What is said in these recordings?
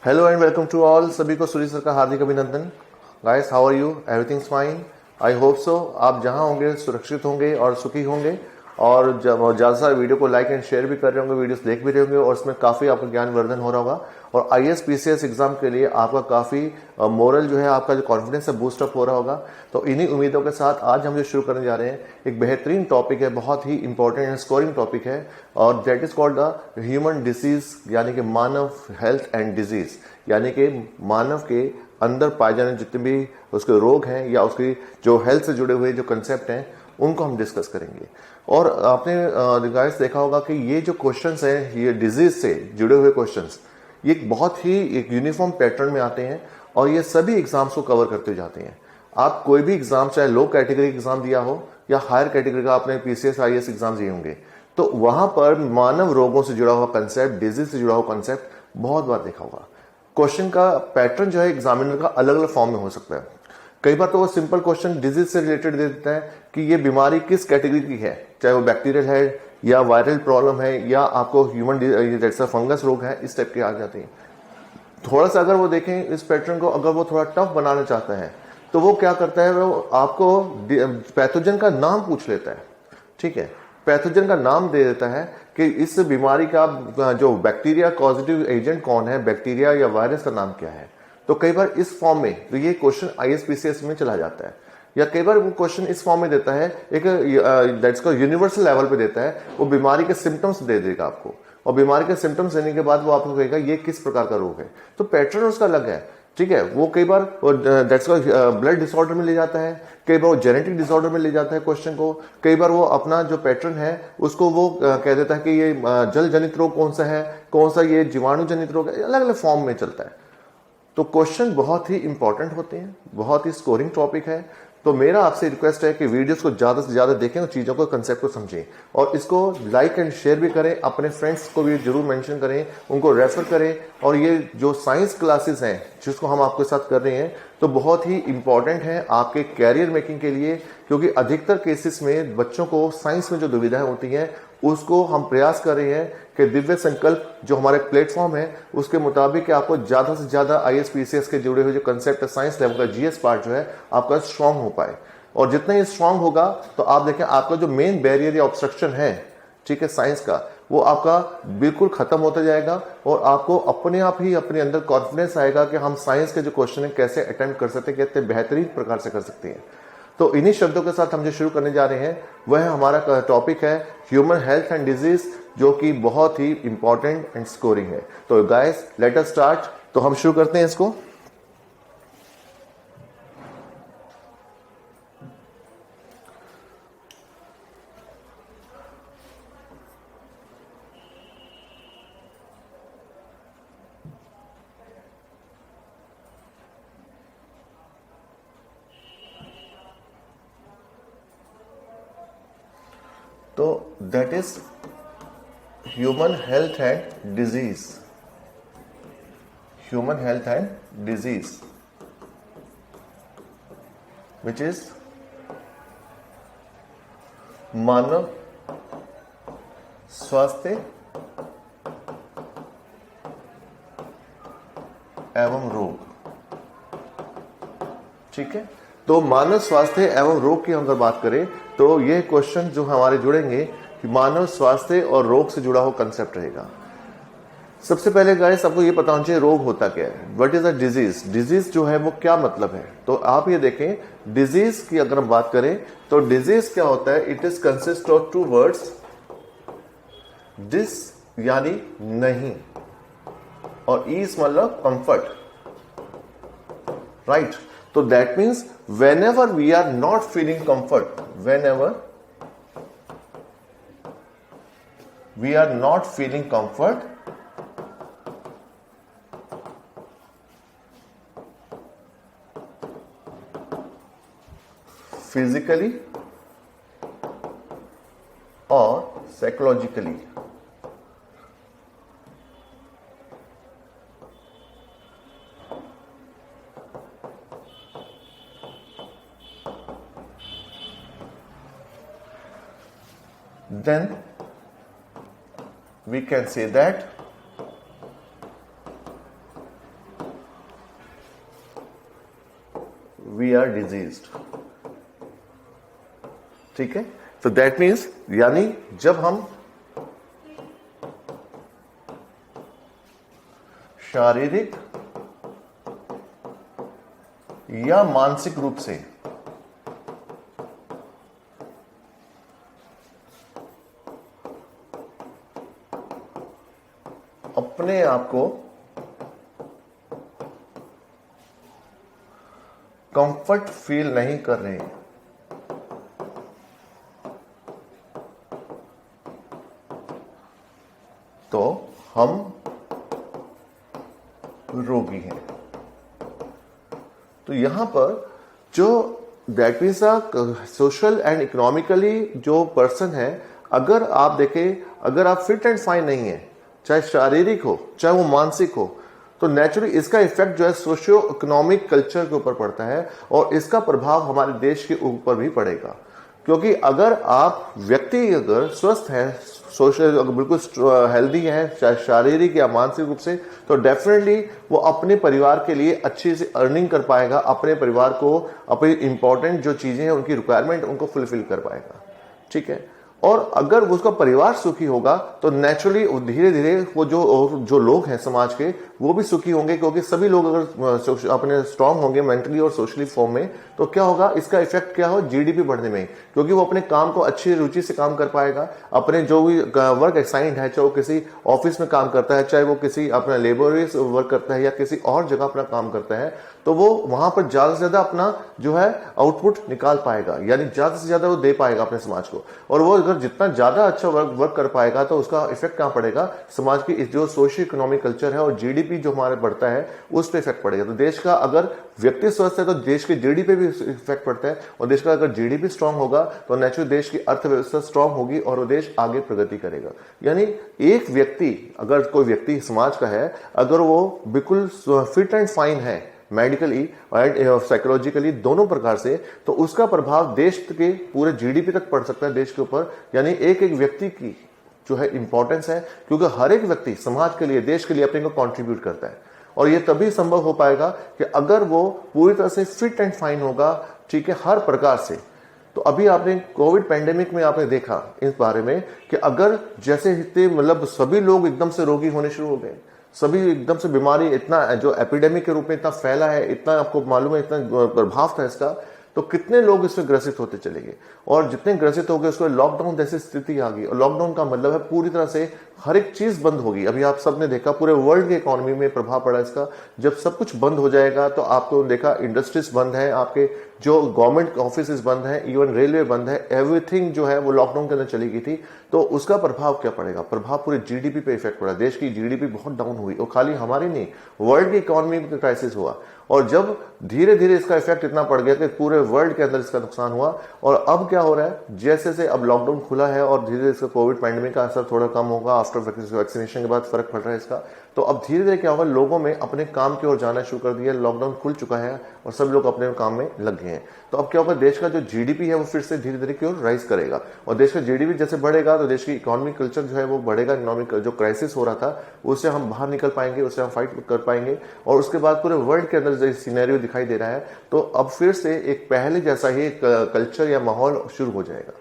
Hello and welcome to all. सभी को Surya sir का हार्दिक अभिनंदन। Guys, how are you? Everything's fine, I hope so. आप जहां होंगे सुरक्षित होंगे और सुखी होंगे, और जब ज़्यादा सा वीडियो को लाइक एंड शेयर भी कर रहे होंगे, वीडियोस देख भी रहे होंगे, और उसमें काफ़ी आपका ज्ञान वर्धन हो रहा होगा। और आईएएस पीसीएस एग्जाम के लिए आपका काफ़ी मोरल जो है, आपका जो कॉन्फिडेंस है, बूस्टअप हो रहा होगा। तो इन्हीं उम्मीदों के साथ आज हम जो शुरू करने जा रहे हैं, एक बेहतरीन टॉपिक है, बहुत ही इंपॉर्टेंट एंड स्कोरिंग टॉपिक है, और that is called the human disease, यानी कि मानव हेल्थ एंड डिजीज, यानी कि मानव के अंदर पाए जाने जितने भी उसके रोग हैं या उसकी जो हेल्थ से जुड़े हुए जो कंसेप्ट हैं, उनको हम डिस्कस करेंगे। और आपने गाइस देखा होगा कि ये जो क्वेश्चंस हैं, ये डिजीज से जुड़े हुए क्वेश्चंस, ये बहुत ही एक यूनिफॉर्म पैटर्न में आते हैं और ये सभी एग्जाम्स को कवर करते जाते हैं। आप कोई भी एग्जाम, चाहे लो कैटेगरी एग्जाम दिया हो या हायर कैटेगरी का आपने पीसीएस आईएएस एग्जाम दिए होंगे, तो वहां पर मानव रोगों से जुड़ा हुआ कंसेप्ट, डिजीज से जुड़ा हुआ कंसेप्ट बहुत बार देखा होगा। क्वेश्चन का पैटर्न जो है एग्जामिनर का अलग अलग फॉर्म में हो सकता है। कई बार तो वो सिंपल क्वेश्चन डिजीज से रिलेटेड दे देता है कि ये बीमारी किस कैटेगरी की है, चाहे वो बैक्टीरियल है या वायरल प्रॉब्लम है या आपको ह्यूमन जैसा फंगस रोग है, इस टाइप के आ जाते हैं। थोड़ा सा अगर वो देखें इस पैटर्न को, अगर वो थोड़ा टफ बनाना चाहता है तो वो क्या करता है, वो आपको पैथोजन का नाम पूछ लेता है। ठीक है, पैथोजन का नाम दे देता है कि इस बीमारी का जो बैक्टीरिया कॉजेटिव एजेंट कौन है, बैक्टीरिया या वायरस का नाम क्या है। तो कई बार इस फॉर्म में तो ये क्वेश्चन आईएएस में चला जाता है, या कई बार वो क्वेश्चन इस फॉर्म में देता है, एक दैट्स को यूनिवर्सल लेवल पे देता है। वो बीमारी के सिम्टम्स दे देगा आपको, और बीमारी के सिम्टम्स देने के बाद वो आपको कहेगा ये किस प्रकार का रोग है। तो पैटर्न उसका अलग है। ठीक है, वो कई बार दैट्स को ब्लड डिसऑर्डर में ले जाता है, कई बार वो जेनेटिक डिसऑर्डर में ले जाता है क्वेश्चन को, कई बार वो अपना जो पैटर्न है उसको वो कह देता है कि ये जल जनित रोग कौन सा है, कौन सा ये जीवाणु जनित रोग है, अलग अलग फॉर्म में चलता है। तो क्वेश्चन बहुत ही इंपॉर्टेंट होते हैं, बहुत ही स्कोरिंग टॉपिक है। तो मेरा आपसे रिक्वेस्ट है कि वीडियोस को ज्यादा से ज्यादा देखें और चीजों को, कंसेप्ट को समझें, और इसको लाइक एंड शेयर भी करें, अपने फ्रेंड्स को भी जरूर मेंशन करें, उनको रेफर करें। और ये जो साइंस क्लासेस हैं जिसको हम आपके साथ कर रहे हैं, तो बहुत ही इंपॉर्टेंट है आपके कैरियर मेकिंग के लिए, क्योंकि अधिकतर केसेस में बच्चों को साइंस में जो दुविधाएं होती हैं, उसको हम प्रयास कर रहे हैं कि दिव्य संकल्प जो हमारे प्लेटफॉर्म है उसके मुताबिक आपको ज्यादा से ज्यादा आईएएस पीसीएस के जुड़े हुए जो कंसेप्ट है, साइंस लेवल का जीएस पार्ट जो है आपका स्ट्रांग हो पाए। और जितना ये स्ट्रांग होगा तो आप देखें आपका जो मेन बैरियर या ऑब्स्ट्रक्शन है, ठीक है, साइंस का, वो आपका बिल्कुल खत्म होता जाएगा, और आपको अपने आप ही अपने अंदर कॉन्फिडेंस आएगा कि हम साइंस के जो क्वेश्चन है कैसे अटेम्प्ट कर सकते हैं, कितने बेहतरीन प्रकार से कर सकते हैं। तो इन्हीं शब्दों के साथ हम जो शुरू करने जा रहे हैं वह हमारा टॉपिक है ह्यूमन हेल्थ एंड डिजीज, जो कि बहुत ही इंपॉर्टेंट एंड स्कोरिंग है। तो गाइस, लेट अस स्टार्ट। तो हम शुरू करते हैं इसको। तो that is human health and disease, human health and disease which is मानव स्वास्थ्य एवं रोग। ठीक है, तो मानव स्वास्थ्य एवं रोग की हम अगर बात करें तो ये क्वेश्चन जो हमारे जुड़ेंगे कि मानव स्वास्थ्य और रोग से जुड़ा हुआ कंसेप्ट रहेगा। सबसे पहले गाइस आपको ये पता होना चाहिए रोग होता क्या है, what is a disease. Disease जो है वो क्या मतलब है, तो आप ये देखें डिजीज की अगर हम बात करें तो डिजीज क्या होता है, it is consist of two words, dis यानी नहीं, और ईज मतलब कंफर्ट, राइट। तो that means whenever we are not feeling comfort, whenever we are not feeling comfort, physically or psychologically, then we can say that we are diseased. ठीक है, तो that means यानी जब हम शारीरिक या मानसिक रूप से अपने आप को कंफर्ट फील नहीं कर रहे, तो हम रोगी हैं। तो यहां पर जो that means social and economically जो पर्सन है, अगर आप देखें, अगर आप फिट एंड फाइन नहीं है, चाहे शारीरिक हो चाहे वो मानसिक हो, तो नेचुरली इसका इफेक्ट जो है सोशियो इकोनॉमिक कल्चर के ऊपर पड़ता है और इसका प्रभाव हमारे देश के ऊपर भी पड़ेगा। क्योंकि अगर आप व्यक्ति अगर स्वस्थ है, सोशल अगर बिल्कुल हेल्दी है, चाहे शारीरिक या मानसिक रूप से, तो डेफिनेटली वो अपने परिवार के लिए अच्छी से अर्निंग कर पाएगा, अपने परिवार को अपनी इंपॉर्टेंट जो चीजें हैं उनकी रिक्वायरमेंट उनको फुलफिल कर पाएगा। ठीक है, और अगर उसका परिवार सुखी होगा तो नेचुरली धीरे धीरे वो जो लोग हैं समाज के वो भी सुखी होंगे, क्योंकि सभी लोग अगर अपने स्ट्रांग होंगे मेंटली और सोशली फॉर्म में, तो क्या होगा, इसका इफेक्ट क्या हो, जीडीपी बढ़ने में, क्योंकि वो अपने काम को अच्छी रुचि से काम कर पाएगा। अपने जो भी वर्क असाइंड है, चाहे वो किसी ऑफिस में काम करता है, चाहे वो किसी अपना लेबोरियस वर्क करता है या किसी और जगह अपना काम करता है, तो वो वहां पर ज्यादा से ज्यादा अपना जो है आउटपुट निकाल पाएगा, यानी ज्यादा से ज्यादा वो दे पाएगा अपने समाज को। और वो अगर जितना ज्यादा अच्छा वर्क कर पाएगा तो उसका इफेक्ट कहां पड़ेगा, समाज की जो सोशियो इकोनॉमिक कल्चर है और जीडीपी जो हमारे बढ़ता है उस पर इफेक्ट पड़ेगा। तो देश का अगर व्यक्ति स्वस्थ है तो देश के जीडीपी भी इफेक्ट पड़ता है, और देश का अगर जीडीपी स्ट्रांग होगा तो नेचुरली देश की अर्थव्यवस्था स्ट्रांग होगी और वो देश आगे प्रगति करेगा। यानी एक व्यक्ति, अगर कोई व्यक्ति समाज का है, अगर वो बिल्कुल फिट एंड फाइन है मेडिकली एंड साइकोलॉजिकली दोनों प्रकार से, तो उसका प्रभाव देश के पूरे जीडीपी तक पड़ सकता है देश के ऊपर। यानी एक एक व्यक्ति की जो है इंपॉर्टेंस है, क्योंकि हर एक व्यक्ति समाज के लिए, देश के लिए अपने को कंट्रीब्यूट करता है, और ये तभी संभव हो पाएगा कि अगर वो पूरी तरह से फिट एंड फाइन होगा। ठीक है, हर प्रकार से। तो अभी आपने कोविड पैंडेमिक में आपने देखा इस बारे में कि अगर जैसे मतलब सभी लोग एकदम से रोगी होने शुरू हो गए, सभी एकदम से बीमारी इतना जो एपिडेमिक के रूप में इतना फैला है, इतना आपको मालूम है, इतना प्रभाव था इसका, तो कितने लोग इससे ग्रसित होते चले गए, और जितने ग्रसित हो गए उसको लॉकडाउन जैसी स्थिति आ गई। और लॉकडाउन का मतलब है पूरी तरह से हर एक चीज बंद होगी। अभी आप सबने देखा पूरे वर्ल्ड की इकोनॉमी में प्रभाव पड़ा इसका। जब सब कुछ बंद हो जाएगा तो आपको देखा इंडस्ट्रीज बंद है, आपके जो गवर्नमेंट ऑफिस बंद है, इवन रेलवे बंद है, एवरीथिंग जो है वो लॉकडाउन के अंदर चली गई थी। तो उसका प्रभाव क्या पड़ेगा, प्रभाव पूरे जीडीपी पे इफेक्ट पड़ा। देश की जीडीपी बहुत डाउन हुई, और खाली हमारी नहीं, वर्ल्ड की इकोनॉमी में क्राइसिस हुआ। और जब धीरे धीरे इसका इफेक्ट इतना पड़ गया कि पूरे वर्ल्ड के अंदर इसका नुकसान हुआ। और अब क्या हो रहा है, जैसे से अब लॉकडाउन खुला है और धीरे धीरे इसका कोविड पैंडेमिक का असर थोड़ा कम होगा, आफ्टर वैक्सीनेशन के बाद फर्क पड़ रहा है इसका, तो अब धीरे धीरे क्या होगा, लोगों में अपने काम की ओर जाना शुरू कर दिया। लॉकडाउन खुल चुका है और सब लोग अपने काम में लग गए हैं। तो अब क्या होगा, देश का जो जीडीपी है वो फिर से धीरे धीरे की ओर राइज करेगा, और देश का जीडीपी जैसे बढ़ेगा तो देश की इकोनॉमिक कल्चर जो है वो बढ़ेगा। इकोनॉमिक जो क्राइसिस हो रहा था उससे हम बाहर निकल पाएंगे, उससे हम फाइट कर पाएंगे, और उसके बाद पूरे वर्ल्ड के अंदर जो सिनेरियो दिखाई दे रहा है, तो अब फिर से एक पहले जैसा ही कल्चर या माहौल शुरू हो जाएगा।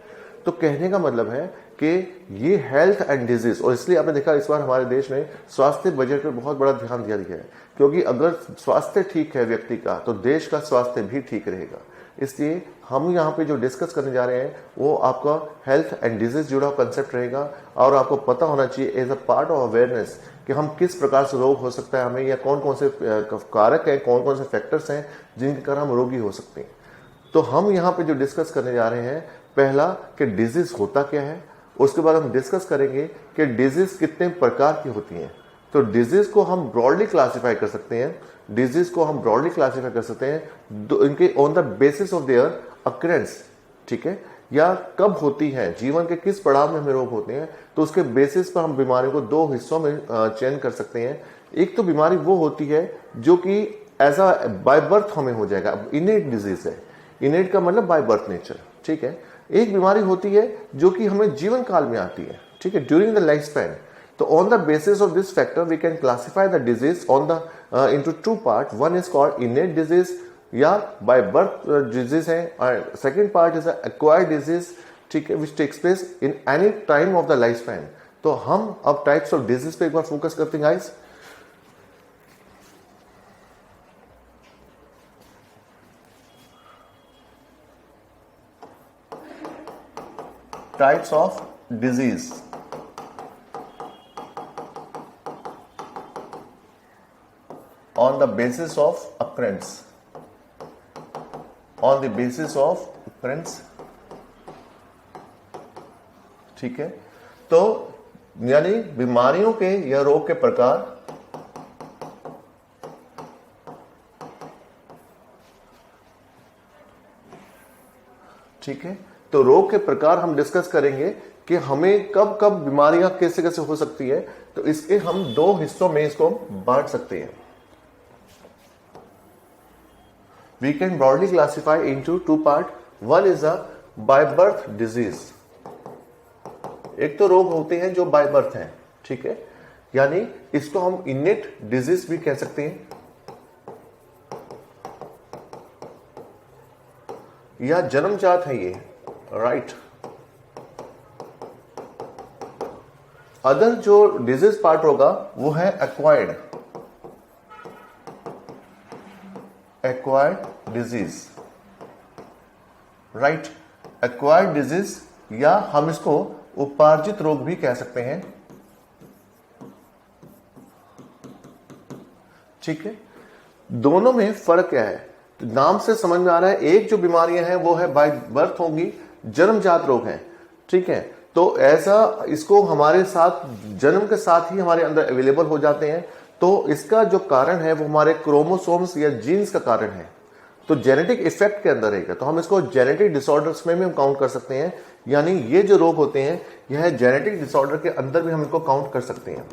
तो कहने का मतलब है कि ये हेल्थ एंड डिजीज, और इसलिए आपने देखा इस बार हमारे देश में स्वास्थ्य बजट पर बहुत बड़ा ध्यान दिया गया है, क्योंकि अगर स्वास्थ्य ठीक है व्यक्ति का तो देश का स्वास्थ्य भी ठीक रहेगा। इसलिए हम यहाँ पे जो डिस्कस करने जा रहे हैं वो आपका हेल्थ एंड डिजीज जुड़ा कंसेप्ट रहेगा, और आपको पता होना चाहिए as a part of awareness कि हम किस प्रकार से रोग हो सकता है हमें, या कौन कौन से कारक हैं, कौन कौन से फैक्टर्स हैं जिनके कारण हम रोगी हो सकते हैं। तो हम यहाँ पे जो डिस्कस करने जा रहे हैं, पहला कि डिजीज होता क्या है, उसके बाद हम डिस्कस करेंगे कि डिजीज कितने प्रकार की होती हैं। तो डिजीज को हम ब्रॉडली क्लासिफाई कर सकते हैं, इनके on the basis of their occurrence, ठीक है, या कब होती है, जीवन के किस पड़ाव में हमें रोग होते हैं, तो उसके बेसिस पर हम बीमारियों को दो हिस्सों में चयन कर सकते हैं। एक तो बीमारी वो होती है जो कि एज अ बाय बर्थ हमें हो जाएगा, इनेट डिजीज है, इनेट का मतलब बाय बर्थ नेचर, ठीक है। एक बीमारी होती है जो कि हमें जीवन काल में आती है, ठीक है, ड्यूरिंग द लाइफ स्पैन। तो on the basis of this factor we can classify the disease on the into two parts. One is called innate disease, या बाय बर्थ डिजीज है, और second part is acquired disease, ठीक है, which takes place in any time of the life span. तो हम अब types of disease पे एक बार फोकस करते हैं guys. Types of disease on the basis of occurrence, on the basis of occurrence, ठीक है। तो यानी बीमारियों के या रोग के प्रकार, ठीक है। तो रोग के प्रकार हम डिस्कस करेंगे कि हमें कब कब बीमारियां कैसे कैसे हो सकती है। तो इसके हम दो हिस्सों में इसको बांट सकते हैं। We can broadly classify into two part. One is a by birth disease. एक तो रोग होते हैं जो बाय बर्थ हैं, ठीक है, यानी इसको हम इनेट डिजीज भी कह सकते हैं, या जन्मजात है ये, राइट। अदर जो डिजीज पार्ट होगा वो है acquired, acquired disease, right. Acquired disease या हम इसको उपार्जित रोग भी कह सकते हैं, ठीक है। दोनों में फर्क क्या है? नाम से समझ में आ रहा है, एक जो बीमारियां हैं वो है बाय बर्थ होंगी, जन्मजात रोग हैं, ठीक है। तो ऐसा इसको हमारे साथ जन्म के साथ ही हमारे अंदर अवेलेबल हो जाते हैं। तो इसका जो कारण है वो हमारे क्रोमोसोम्स या जीन्स का कारण है, तो जेनेटिक इफेक्ट के अंदर रहेगा। तो हम इसको जेनेटिक डिसऑर्डर्स में भी हम काउंट कर सकते हैं, यानी ये जो रोग होते हैं यह जेनेटिक डिसऑर्डर के अंदर भी हम इनको काउंट कर सकते हैं,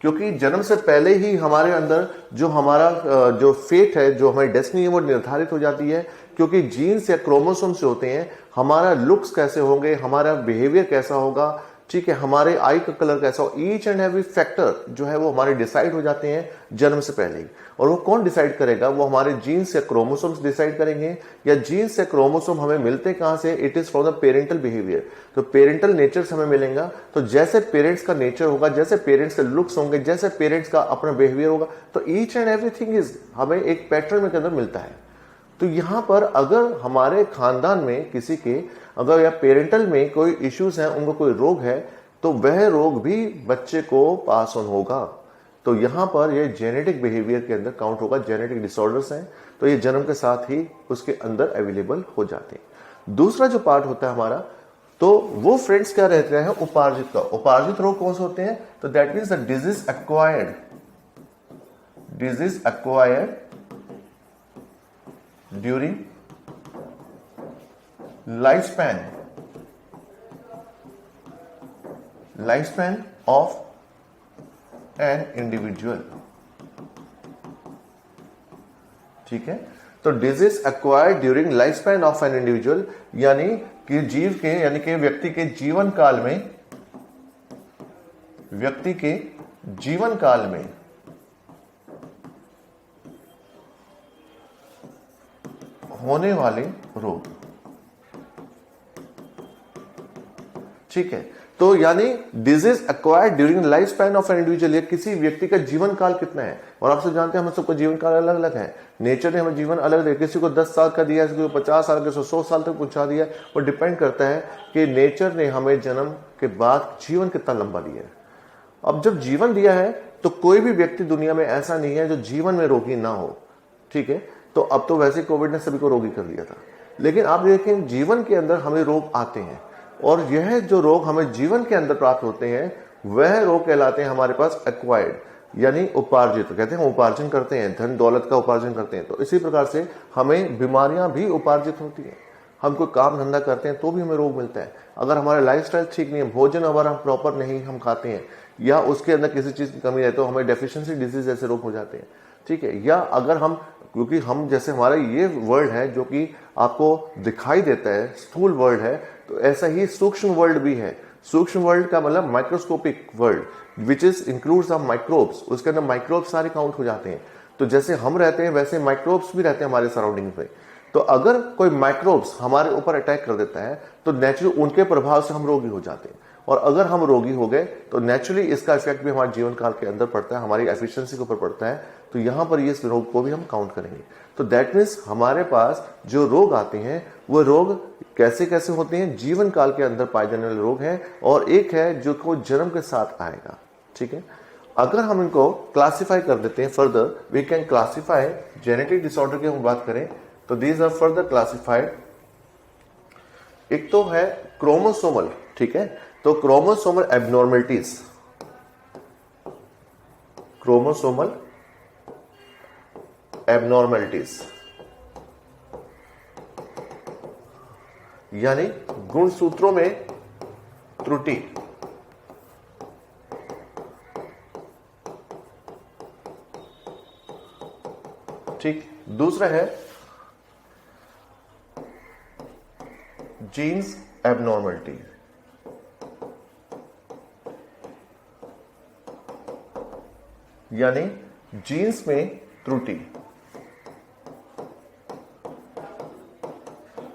क्योंकि जन्म से पहले ही हमारे अंदर जो हमारा जो फेट है, जो हमारी डेस्टिनी है, वो निर्धारित हो जाती है। क्योंकि जीन्स या क्रोमोसोम से होते हैं, हमारा लुक्स कैसे होंगे, हमारा बिहेवियर कैसा होगा, ठीक है, हमारे आई का कलर कैसा हो, ईच एंड एवरी फैक्टर जो है वो हमारे डिसाइड हो जाते हैं जन्म से पहले ही। और वो कौन डिसाइड करेगा? वो हमारे जीन्स या क्रोमोसोम्स डिसाइड करेंगे। या जीन्स या क्रोमोसोम हमें मिलते कहां से? It is from the parental behaviour. तो पेरेंटल नेचर से हमें मिलेगा। तो जैसे पेरेंट्स का नेचर होगा, जैसे पेरेंट्स के लुक्स होंगे, जैसे पेरेंट्स का अपना बिहेवियर होगा, तो ईच एंड एवरीथिंग इज हमें एक पैटर्न के अंदर मिलता है। तो यहां पर अगर हमारे खानदान में किसी के अगर या पेरेंटल में कोई इश्यूज हैं, उनको कोई रोग है, तो वह रोग भी बच्चे को पास ऑन होगा। तो यहां पर ये जेनेटिक बिहेवियर के अंदर काउंट होगा। जेनेटिक डिसऑर्डर्स हैं तो ये जन्म के साथ ही उसके अंदर अवेलेबल हो जाते हैं। दूसरा जो पार्ट होता है हमारा, तो वो फ्रेंड्स क्या रहते हैं? उपार्जित का। उपार्जित रोग कौन से होते हैं? तो that means the disease acquired during lifespan of an individual, ठीक है। तो disease acquired during life span of an individual, यानी कि जीव के यानी कि व्यक्ति के जीवन काल में होने वाले रोग, ठीक है। तो यानी disease acquired during life span of an individual, या किसी व्यक्ति का जीवन काल कितना है। और आप सब जानते हैं हम सबका जीवन काल अलग अलग है। नेचर ने हमें जीवन अलग दिया, किसी को 10 साल का दिया, किसी को 50 साल, किसी को 100 साल तक पहुंचा दिया। वो डिपेंड करता है कि नेचर ने हमें जन्म के बाद जीवन कितना लंबा दिया है। अब जब जीवन दिया है तो कोई भी व्यक्ति दुनिया में ऐसा नहीं है जो जीवन में रोगी ना हो, ठीक है। तो अब तो वैसे कोविड ने सभी को रोगी कर दिया था, लेकिन आप देखें जीवन के अंदर हमें रोग आते हैं, और यह जो रोग हमें जीवन के अंदर प्राप्त होते हैं वह रोग कहलाते हैं हमारे पास एक्वायर्ड, यानी उपार्जित। कहते हैं उपार्जन करते हैं, धन दौलत का उपार्जन करते हैं। तो इसी प्रकार से हमें बीमारियां भी उपार्जित होती हैं। हम कोई काम धंधा करते हैं तो भी हमें रोग मिलता है। अगर हमारा लाइफस्टाइल ठीक नहीं है, भोजन अगर हम प्रॉपर नहीं हम खाते हैं, या उसके अंदर किसी चीज की कमी है, तो हमें डेफिशिएंसी डिजीज जैसे रोग हो जाते हैं, ठीक है। या अगर हम, क्योंकि हम जैसे हमारा ये वर्ल्ड है जो कि आपको दिखाई देता है, स्थूल वर्ल्ड है, तो ऐसा ही सूक्ष्म वर्ल्ड भी है। सूक्ष्म वर्ल्ड का मतलब microscopic world which is includes of microbes, उसके अंदर माइक्रोब्स सारे काउंट हो जाते हैं। तो जैसे हम रहते हैं वैसे माइक्रोब्स भी रहते हैं हमारे सराउंडिंग में। तो अगर कोई माइक्रोब्स हमारे ऊपर अटैक कर देता है तो नेचुरली उनके प्रभाव से हम रोगी हो जाते हैं, और अगर हम रोगी हो गए तो नेचुरली इसका इफेक्ट भी हमारे जीवन काल के अंदर पड़ता है, हमारी एफिशिएंसी के ऊपर पड़ता है। तो यहां पर ये इस रोग को भी हम काउंट करेंगे। तो दैट मीन्स हमारे पास जो रोग आते हैं वो रोग कैसे कैसे होते हैं, जीवन काल के अंदर पाए जाने वाले रोग हैं, और एक है जो को जन्म के साथ आएगा। ठीक है, अगर हम इनको क्लासिफाई कर देते हैं further, we can classify genetic disorder की हम बात करें तो दीज आर फर्दर क्लासिफाइड। एक तो है क्रोमोसोमल, ठीक है, तो क्रोमोसोमल एबनॉर्मलिटीज, क्रोमोसोमल एबनॉर्मलिटीज यानी गुणसूत्रों में त्रुटि। ठीक, दूसरा है जीन्स एबनॉर्मलिटी, यानी जीन्स में त्रुटि।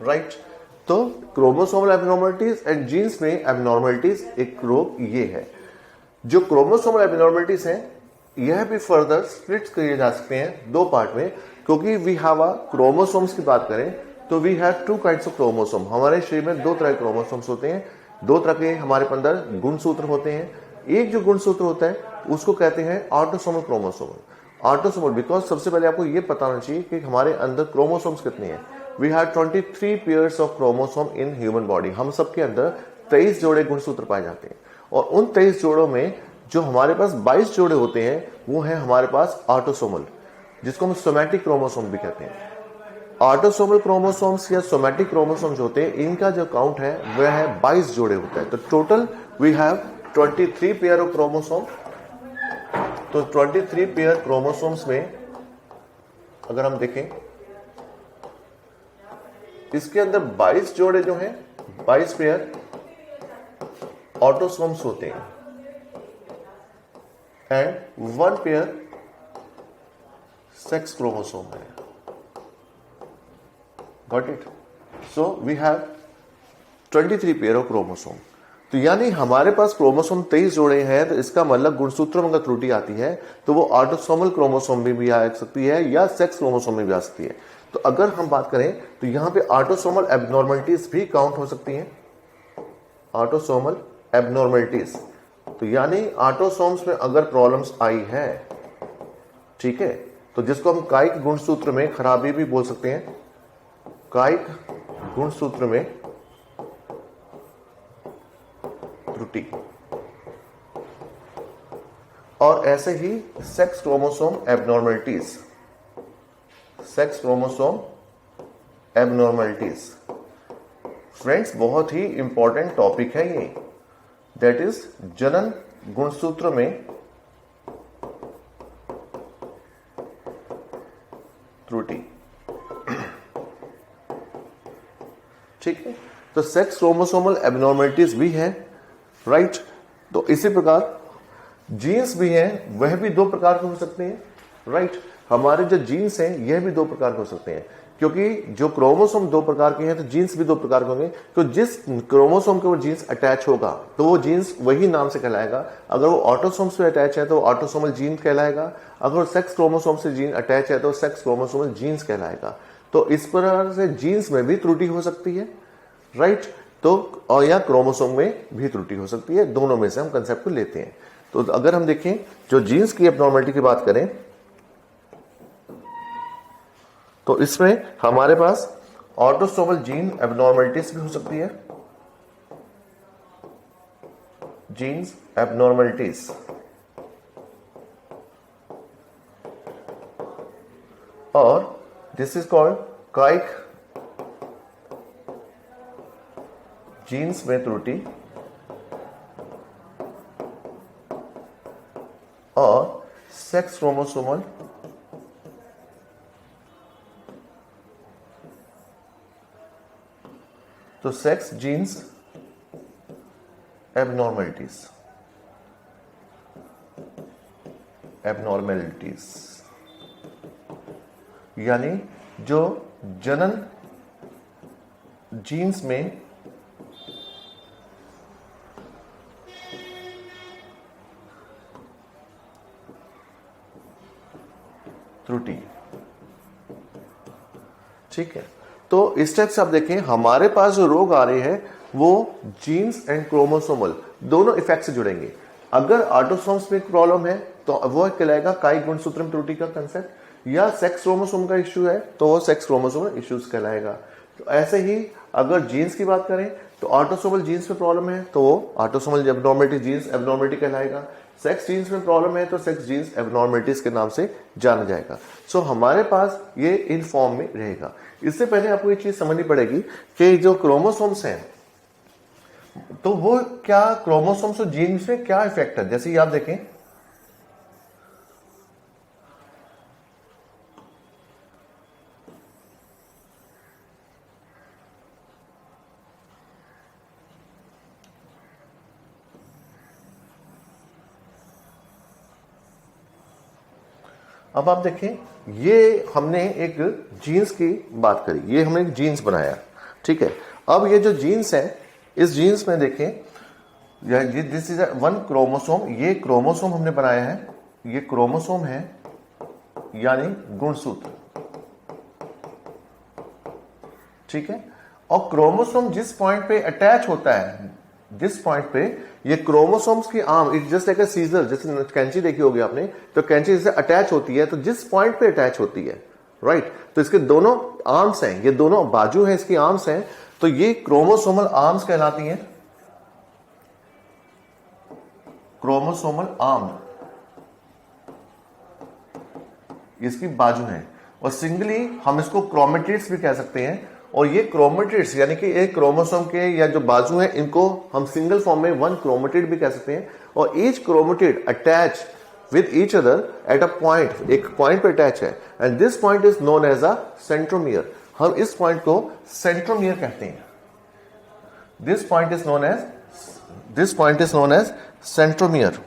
राइट, तो क्रोमोसोमल एबनॉर्मलिटीज एंड जीन्स में एबनॉर्मलिटीज एक रोग ये है। जो क्रोमोसोमल एबनॉर्मलिटीज हैं यह भी फर्दर स्प्लिट किए जा सकते हैं दो पार्ट में, क्योंकि वी हैव अ क्रोमोसोम्स की बात करें तो we have two kinds of chromosome. हमारे शरीर में दो तरह के क्रोमोसोम्स होते हैं, दो तरह के हमारे अंदर गुणसूत्र होते हैं। एक जो गुणसूत्र होता है उसको कहते हैं ऑटोसोमल क्रोमोसोमल। ऑटोसोमल बिकॉज सबसे पहले आपको ये पता होना चाहिए कि हमारे अंदर क्रोमोसोम्स कितने हैं। We have 23 pairs of chromosome in human body. हम सबके अंदर 23 जोड़े गुणसूत्र पाए जाते हैं, और उन 23 जोड़ों में जो हमारे पास 22 जोड़े होते हैं वो है हमारे पास ऑटोसोमल, जिसको हम सोमैटिक क्रोमोसोम भी कहते हैं। ऑटोसोमल क्रोमोसोम्स या सोमैटिक क्रोमोसोम्स होते हैं, इनका जो काउंट है वह है 22 जोड़े होता है। तो total we have 23 pair of chromosome. तो 23 पेयर क्रोमोसोम्स में अगर हम देखें इसके अंदर 22 जोड़े जो हैं, 22 पेयर ऑटोसोम्स होते हैं एंड 1 पेयर सेक्स क्रोमोसोम है। Got it? So we have 23 pair of chromosome. तो यानी हमारे पास क्रोमोसोम 23 जोड़े हैं, तो इसका मतलब गुणसूत्रों में अगर त्रुटि आती है तो वो ऑटोसोमल क्रोमोसोम में भी आ सकती है या सेक्स क्रोमोसोम में भी आ सकती है। तो अगर हम बात करें तो यहां पे ऑटोसोमल एबनॉर्मलिटीज भी काउंट हो सकती हैं, ऑटोसोमल एबनॉर्मलिटीज। तो यानी ऑटोसोम्स में अगर प्रॉब्लम्स आई है, ठीक है, तो जिसको हम कायिक गुणसूत्र में खराबी भी बोल सकते हैं, कायिक गुणसूत्र में त्रुटि। और ऐसे ही sex chromosome abnormalities, sex chromosome abnormalities. Friends, बहुत ही इंपॉर्टेंट टॉपिक है ये, दैट इज जनन गुणसूत्र में त्रुटि। ठीक है, तो सेक्स क्रोमोसोमल एबनॉर्मलिटीज भी है, राइट। तो इसी प्रकार जीन्स भी हैं, वह भी दो प्रकार के हो सकते हैं, राइट। हमारे जो जीन्स हैं यह भी दो प्रकार के हो सकते हैं, क्योंकि जो क्रोमोसोम दो प्रकार के हैं तो जीन्स भी दो प्रकार के होंगे। तो जिस क्रोमोसोम के वो जीन्स अटैच होगा तो वो जीन्स वही नाम से कहलाएगा। अगर वो ऑटोसोम से अटैच है तो ऑटोसोमल जीन कहलाएगा, अगर सेक्स क्रोमोसोम से जीन अटैच है तो सेक्स क्रोमोसोमल जीन्स कहलाएगा। तो इस प्रकार से जीन्स में भी त्रुटि हो सकती है, राइट। तो और या क्रोमोसोम में भी त्रुटि हो सकती है, दोनों में से हम कंसेप्ट को लेते हैं। तो अगर हम देखें जो जीन्स की एबनॉर्मलिटी की बात करें तो इसमें हमारे पास ऑटोसोमल जीन एबनॉर्मलिटीज भी हो सकती है, जीन्स एबनॉर्मलिटीज, और दिस इज कॉल्ड कायिक जीन्स में त्रुटि और सेक्स क्रोमोसोमल तो सेक्स जीन्स एबनॉर्मेलिटीज यानी जो जनन जीन्स में त्रुटि। ठीक है, तो इस टाइप से आप देखें हमारे पास जो रोग आ रहे हैं वो जीन्स एंड क्रोमोसोमल दोनों इफेक्ट से जुड़ेंगे। अगर ऑटोसोम्स में प्रॉब्लम है तो वो कहलाएगा काई गुणसूत्र में त्रुटि का कंसेप्ट, या सेक्स क्रोमोसोम का इश्यू है तो वो सेक्स क्रोमोसोमल इश्यूज कहलाएगा। तो ऐसे ही अगर जीन्स की बात करें तो ऑटोसोमल जीन्स में प्रॉब्लम है तो वो ऑटोसोमल एबनॉर्मेलिटी जीन्स एबनॉर्मेलिटी कहलाएगा। सेक्स जीन्स में प्रॉब्लम है तो सेक्स जीन्स एबनॉर्मेलिटीज के नाम से जाना जाएगा। सो हमारे पास ये इन फॉर्म में रहेगा। इससे पहले आपको ये चीज समझनी पड़ेगी कि जो क्रोमोसोम्स हैं तो वो क्या क्रोमोसोम्स और जीन्स में क्या इफेक्ट है। जैसे आप देखें अब आप देखें ये हमने एक जीन्स की बात करी, ये हमने एक जीन्स बनाया। ठीक है, अब ये जो जीन्स है इस जीन्स में देखें दिस इज वन क्रोमोसोम, ये क्रोमोसोम हमने बनाया है, ये क्रोमोसोम है यानी गुणसूत्र। ठीक है, और क्रोमोसोम जिस पॉइंट पे अटैच होता है, जिस पॉइंट पे ये क्रोमोसोम्स की arm it just like a seizure, जैसे कैंची देखी होगी आपने, तो कैंची जैसे अटैच होती है तो जिस पॉइंट पे अटैच होती है राइट, तो इसके दोनों आर्म्स हैं, ये दोनों बाजू हैं, इसकी आर्म्स हैं, तो ये क्रोमोसोमल आर्म्स कहलाती हैं, क्रोमोसोमल आर्म इसकी बाजू हैं। और सिंगली हम इसको क्रोमेटिड्स भी कह सकते हैं। और ये क्रोमेटिड्स यानी कि एक क्रोमोसोम के या जो बाजू हैं इनको हम सिंगल फॉर्म में वन क्रोमेटिड भी कह सकते हैं। और each chromatid attach with each other at a point, एक पॉइंट पे अटैच है, and this point is known as a centromere. हम इस पॉइंट को सेंट्रोमियर कहते हैं। This point is known as centromere.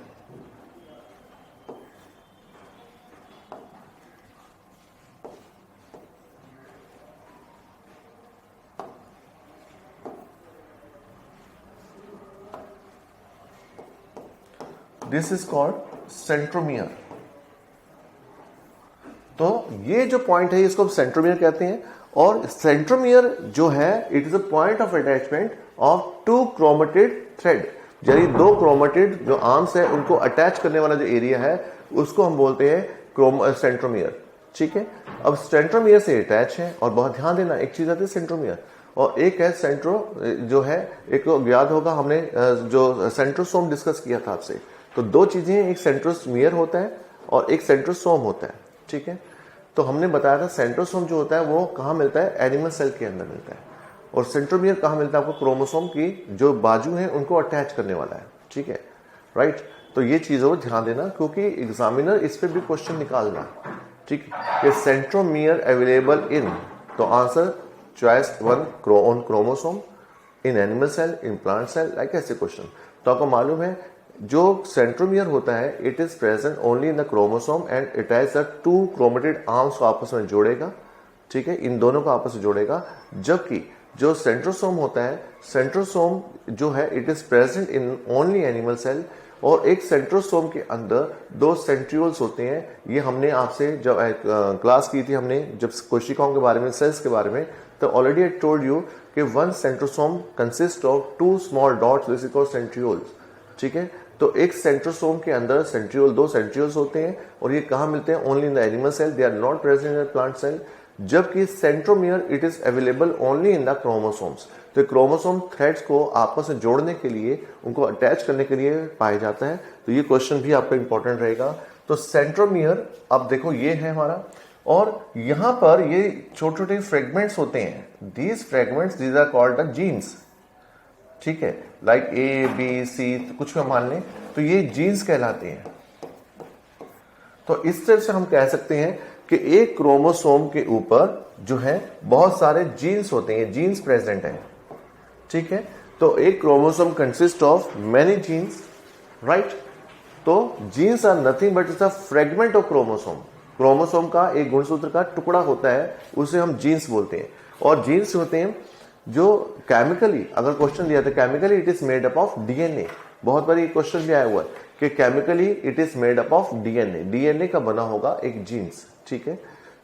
This is called centromere. तो ये जो पॉइंट है इसको हम सेंट्रोमियर कहते हैं। और सेंट्रोमियर जो है it is a point of attachment of two chromatid thread, यानी दो क्रोमेटिड जो आर्म्स है उनको अटैच करने वाला जो एरिया है उसको हम बोलते हैं सेंट्रोमियर। ठीक है, अब सेंट्रोमियर से अटैच है। और बहुत ध्यान देना, एक चीज आती है सेंट्रोमियर और एक है सेंट्रो, जो है एक याद होगा हमने जो सेंट्रोसोम डिस्कस किया था आपसे। तो दो चीजें, एक सेंट्रोमियर होता है और एक सेंट्रोसोम होता है। ठीक है, तो हमने बताया था सेंट्रोसोम जो होता है वो कहाँ मिलता है, एनिमल सेल के अंदर मिलता है। और सेंट्रोमियर कहाँ मिलता है आपको, क्रोमोसोम की जो बाजू है उनको अटैच करने वाला है। ठीक है, राइट। तो ये चीजों पर ध्यान देना क्योंकि एग्जामिनर इस पे भी क्वेश्चन निकालना। ठीक है, सेंट्रोमियर अवेलेबल इन, तो answer choice one on chromosome, in animal cell, in plant cell, like ऐसे क्वेश्चन। तो आपको मालूम है जो सेंट्रोमियर होता है it is present only in the chromosome and it has the two chromatid arms को आपस में जोड़ेगा। ठीक है, इन दोनों को आपस में जोड़ेगा। जबकि जो सेंट्रोसोम होता है, सेंट्रोसोम जो है it is present in only animal cell. और एक सेंट्रोसोम के अंदर दो सेंट्रियोल्स होते हैं। ये हमने आपसे जब क्लास की थी, हमने जब कोशिकाओं के बारे में, सेल्स के बारे में, तो ऑलरेडी आई टोल्ड यू कि one centrosome consist of two small dots which is called centrioles. ठीक है, तो एक सेंट्रोसोम के अंदर सेंट्रियोल, दो सेंट्रियोल्स होते हैं और ये कहाँ मिलते हैं, only in the animal cell, they are not present in the plant cell. जबकि centromere it is available only in the chromosomes. तो क्रोमोसोम थ्रेड्स को आपस में जोड़ने के लिए, उनको अटैच करने के लिए पाया जाता है। तो ये क्वेश्चन भी आपका इंपॉर्टेंट रहेगा। तो सेंट्रोमियर अब देखो ये है हमारा, और यहां पर ये छोटे छोटे फ्रेगमेंट्स होते हैं। These fragments these are called the genes. ठीक है, लाइक ए बी सी कुछ भी मान लें तो ये जीन्स कहलाते हैं। तो इस तरह से हम कह सकते हैं कि एक क्रोमोसोम के ऊपर जो है बहुत सारे जीन्स होते हैं, जीन्स प्रेजेंट हैं। ठीक है, तो एक chromosome consist of many genes, right. तो genes are nothing but it's a fragment of chromosome. Chromosome का एक गुणसूत्र का टुकड़ा होता है, उसे हम जीन्स बोलते हैं। और जीन्स होते हैं जो केमिकली, अगर क्वेश्चन दिया था chemically it is made up of DNA, बहुत बार ये क्वेश्चन भी आया हुआ है कि chemically it is made up of DNA, DNA का बना होगा एक जीन्स, ठीक है।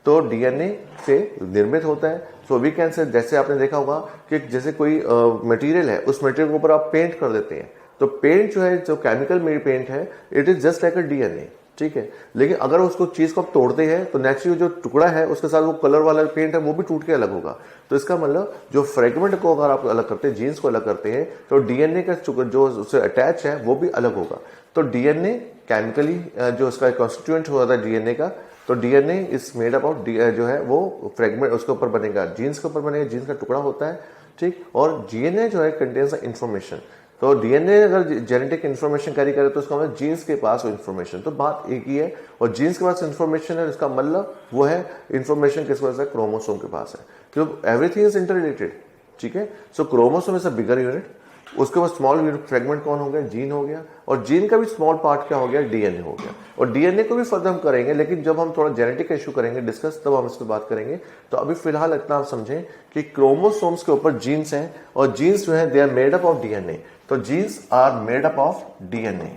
तो डीएनए से निर्मित होता है। सो वी कैन से, जैसे आपने देखा होगा कि जैसे कोई मटेरियल है, उस मटेरियल के ऊपर आप पेंट कर देते हैं, तो पेंट जो है, जो केमिकल में पेंट है, it is just like a DNA, ठीक है। लेकिन अगर उसको चीज को आप तोड़ते हैं तो नेचुरली जो टुकड़ा है उसके साथ वो कलर वाला पेंट है वो भी टूट के अलग होगा। तो इसका मतलब जो फ्रेगमेंट को अगर आप अलग करते हैं, जीन्स को अलग करते हैं, तो डीएनए का जो उससे अटैच है वो भी अलग होगा। तो डीएनए केमिकली जो उसका कॉन्स्टिट्यूएंट होता है डीएनए का, तो DNA is made up of जो है वो फ्रेगमेंट उसके ऊपर बनेगा, जीन्स के ऊपर बनेगा, जीन्स का टुकड़ा होता है, ठीक। और डीएनए जो है कंटेन्स इंफॉर्मेशन। तो डीएनए अगर जेनेटिक इन्फॉर्मेशन कैरी करे तो उसका मतलब जीन्स के पास वो इन्फॉर्मेशन, तो बात एक ही है। और जीन्स के पास इन्फॉर्मेशन है, इसका मतलब वो है इन्फॉर्मेशन किस वजह से, क्रोमोसोम के पास है, क्योंकि एवरीथिंग इज इंटर रिलेटेड, ठीक है। So chromosome is a bigger unit, उसके बाद स्मॉल यूनिट फ्रेगमेंट कौन हो गया, जीन हो गया, और जीन का भी स्मॉल पार्ट क्या हो गया, डीएनए हो गया। और डीएनए को भी फर्दर हम करेंगे, लेकिन जब हम थोड़ा जेनेटिक इशू करेंगे डिस्कस, तब हम इस पर बात करेंगे। तो अभी फिलहाल इतना आप समझें कि क्रोमोसोम्स के ऊपर जीन्स हैं, और जीन्स जो है they are made up of DNA. तो genes are made up of DNA,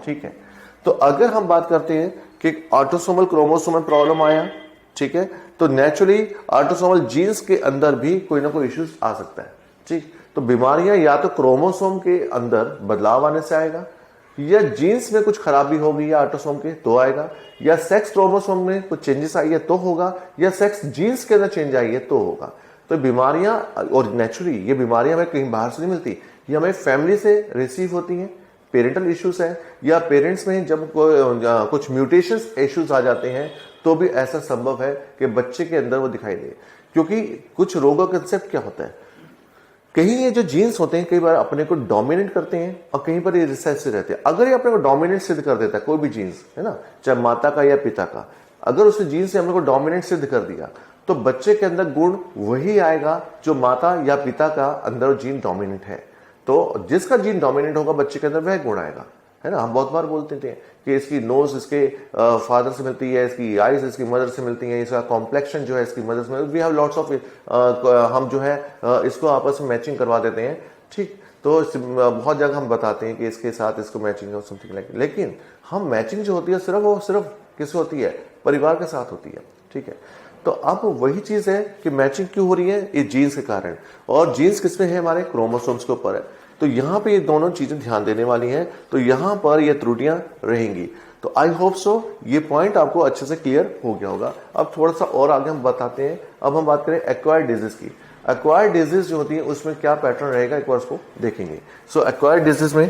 ठीक है। तो अगर हम बात करते हैं कि ऑटोसोमल क्रोमोसोम में प्रॉब्लम आया, ठीक है, तो नेचुरली ऑटोसोमल जीन्स के अंदर भी कोई ना कोई इश्यूज आ सकता है, ठीक। तो बीमारियां या तो क्रोमोसोम के अंदर बदलाव आने से आएगा, या जीन्स में कुछ खराबी होगी या ऑटोसोम के तो आएगा, या सेक्स क्रोमोसोम में कुछ चेंजेस आई है तो होगा, या सेक्स जीन्स के अंदर चेंज आई है तो होगा। तो बीमारियां, और नेचुरली ये बीमारियां हमें कहीं बाहर से नहीं मिलती, ये हमें फैमिली से रिसीव होती हैं, पेरेंटल इश्यूज है, या पेरेंट्स में जब कुछ म्यूटेशंस इश्यूज आ जाते हैं तो भी ऐसा संभव है कि बच्चे के अंदर वो दिखाई दे। क्योंकि कुछ रोगों का कंसेप्ट क्या होता है, कहीं ये जो जीन्स होते हैं कई बार अपने को डोमिनेट करते हैं और कहीं पर ये रिसेसिव रहते हैं। अगर ये अपने को डोमिनेट सिद्ध कर देता है, कोई भी जीन्स है ना, चाहे माता का या पिता का, अगर उस जीन्स ने अपने को डोमिनेट सिद्ध कर दिया तो बच्चे के अंदर गुण वही आएगा जो माता या पिता का अंदर जीन डोमिनेट है। तो जिसका जीन डोमिनेट होगा बच्चे के अंदर वह गुण आएगा, है ना। हम बहुत बार बोलते थे कि इसकी नोज इसके फादर से मिलती है, इसकी आईज इसकी मदर से मिलती है, इसका कॉम्प्लेक्शन जो है इसकी मदर से, वी हैव लॉट्स ऑफ, हम जो है इसको आपस में मैचिंग करवा देते हैं, ठीक। तो बहुत जगह हम बताते हैं कि इसके साथ इसको मैचिंग हो समथिंग लाइक, लेकिन हम मैचिंग जो होती है सिर्फ किससे होती है, परिवार के साथ होती है, ठीक है। तो अब वही चीज है कि मैचिंग क्यों हो रही है, ये जीन्स के कारण, और जीन्स किसमें है, हमारे क्रोमोसोम्स के ऊपर है। तो यहां पे ये दोनों चीजें ध्यान देने वाली हैं, तो यहां पर ये त्रुटियां रहेंगी। तो आई होप सो ये पॉइंट आपको अच्छे से क्लियर हो गया होगा। अब थोड़ा सा और आगे हम बताते हैं। अब हम बात करें एक्वायर्ड डिजीज की। एक्वायर्ड डिजीज जो होती है उसमें क्या पैटर्न रहेगा, एक बार उसको देखेंगे। सो एक्वायर्ड डिजीज में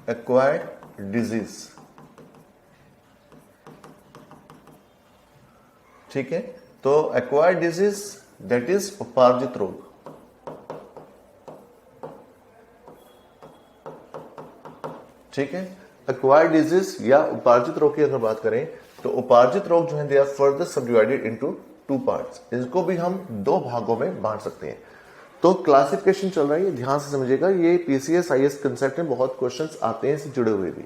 एक्वायर्ड डिजीज, ठीक है। तो एक्वायर्ड डिजीज दैट इज उपार्जित रोग, ठीक है। एक्वायर्ड डिजीज या उपार्जित रोग की अगर बात करें तो उपार्जित रोग जो है they are further subdivided into two parts. इसको भी हम दो भागों में बांट सकते हैं। तो क्लासिफिकेशन चल रहा है, ध्यान से समझिएगा। ये पीसीएस आईएएस कंसेप्ट में बहुत क्वेश्चंस आते हैं इससे जुड़े हुए भी,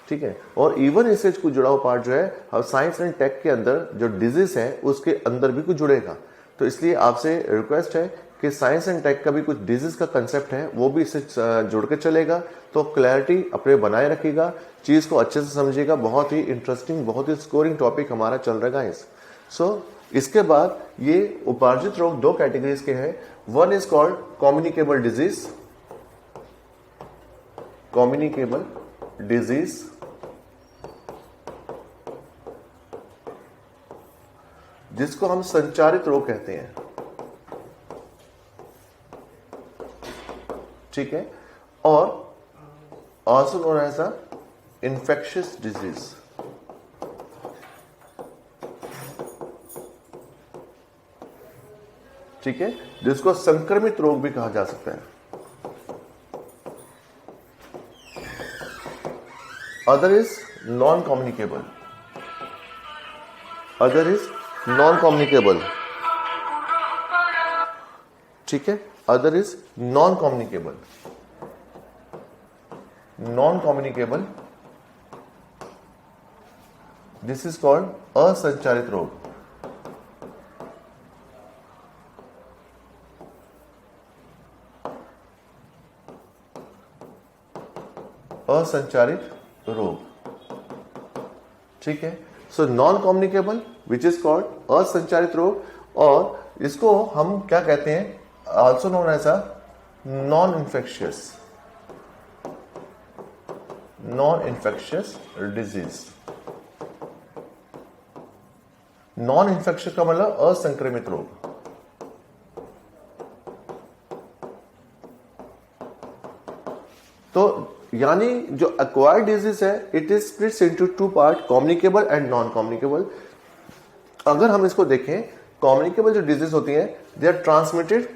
ठीक है। और इवन इससे कुछ जुड़ा हुआ पार्ट जो है साइंस एंड टेक के अंदर जो डिजीज है उसके अंदर भी कुछ जुड़ेगा। तो इसलिए आपसे रिक्वेस्ट है कि साइंस एंड टेक का भी कुछ डिजीज का कंसेप्ट है वो भी इससे जुड़ के चलेगा। तो क्लैरिटी अपने बनाए रखिएगा, चीज को अच्छे से समझिएगा। बहुत ही इंटरेस्टिंग, बहुत ही स्कोरिंग टॉपिक हमारा चल रहा है। सो इसके बाद ये उपार्जित रोग दो कैटेगरीज के हैं। One is called communicable disease, communicable disease, जिसको हम संचारित रोग कहते हैं, ठीक है। और also known as a infectious disease, ठीक है, जिसको संक्रमित रोग भी कहा जा सकता है। Other is non communicable, other is non communicable, ठीक है, other is non communicable, non communicable, this is called असंचारित रोग। असंचारित रोग, ठीक है। So non communicable which is called असंचारित रोग, और इसको हम क्या कहते हैं, also known as a non infectious, non infectious disease. Non infectious का मतलब असंक्रमित रोग। तो यानी जो एक्वायर्ड डिजीज है it is splits into two part, communicable and non communicable. अगर हम इसको देखें, कम्युनिकेबल जो डिजीज होती है they are transmitted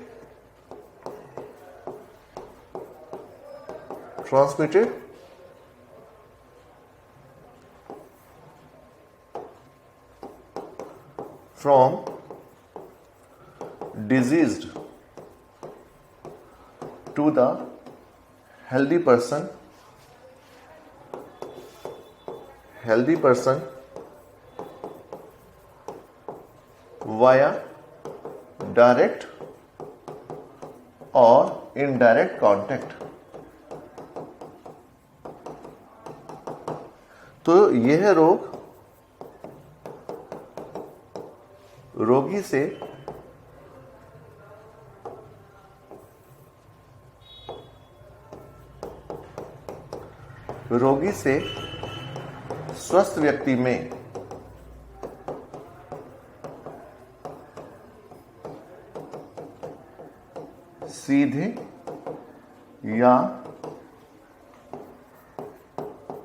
from diseased to the healthy person via direct or indirect contact। तो यह रोग रोगी से स्वस्थ व्यक्ति में सीधे या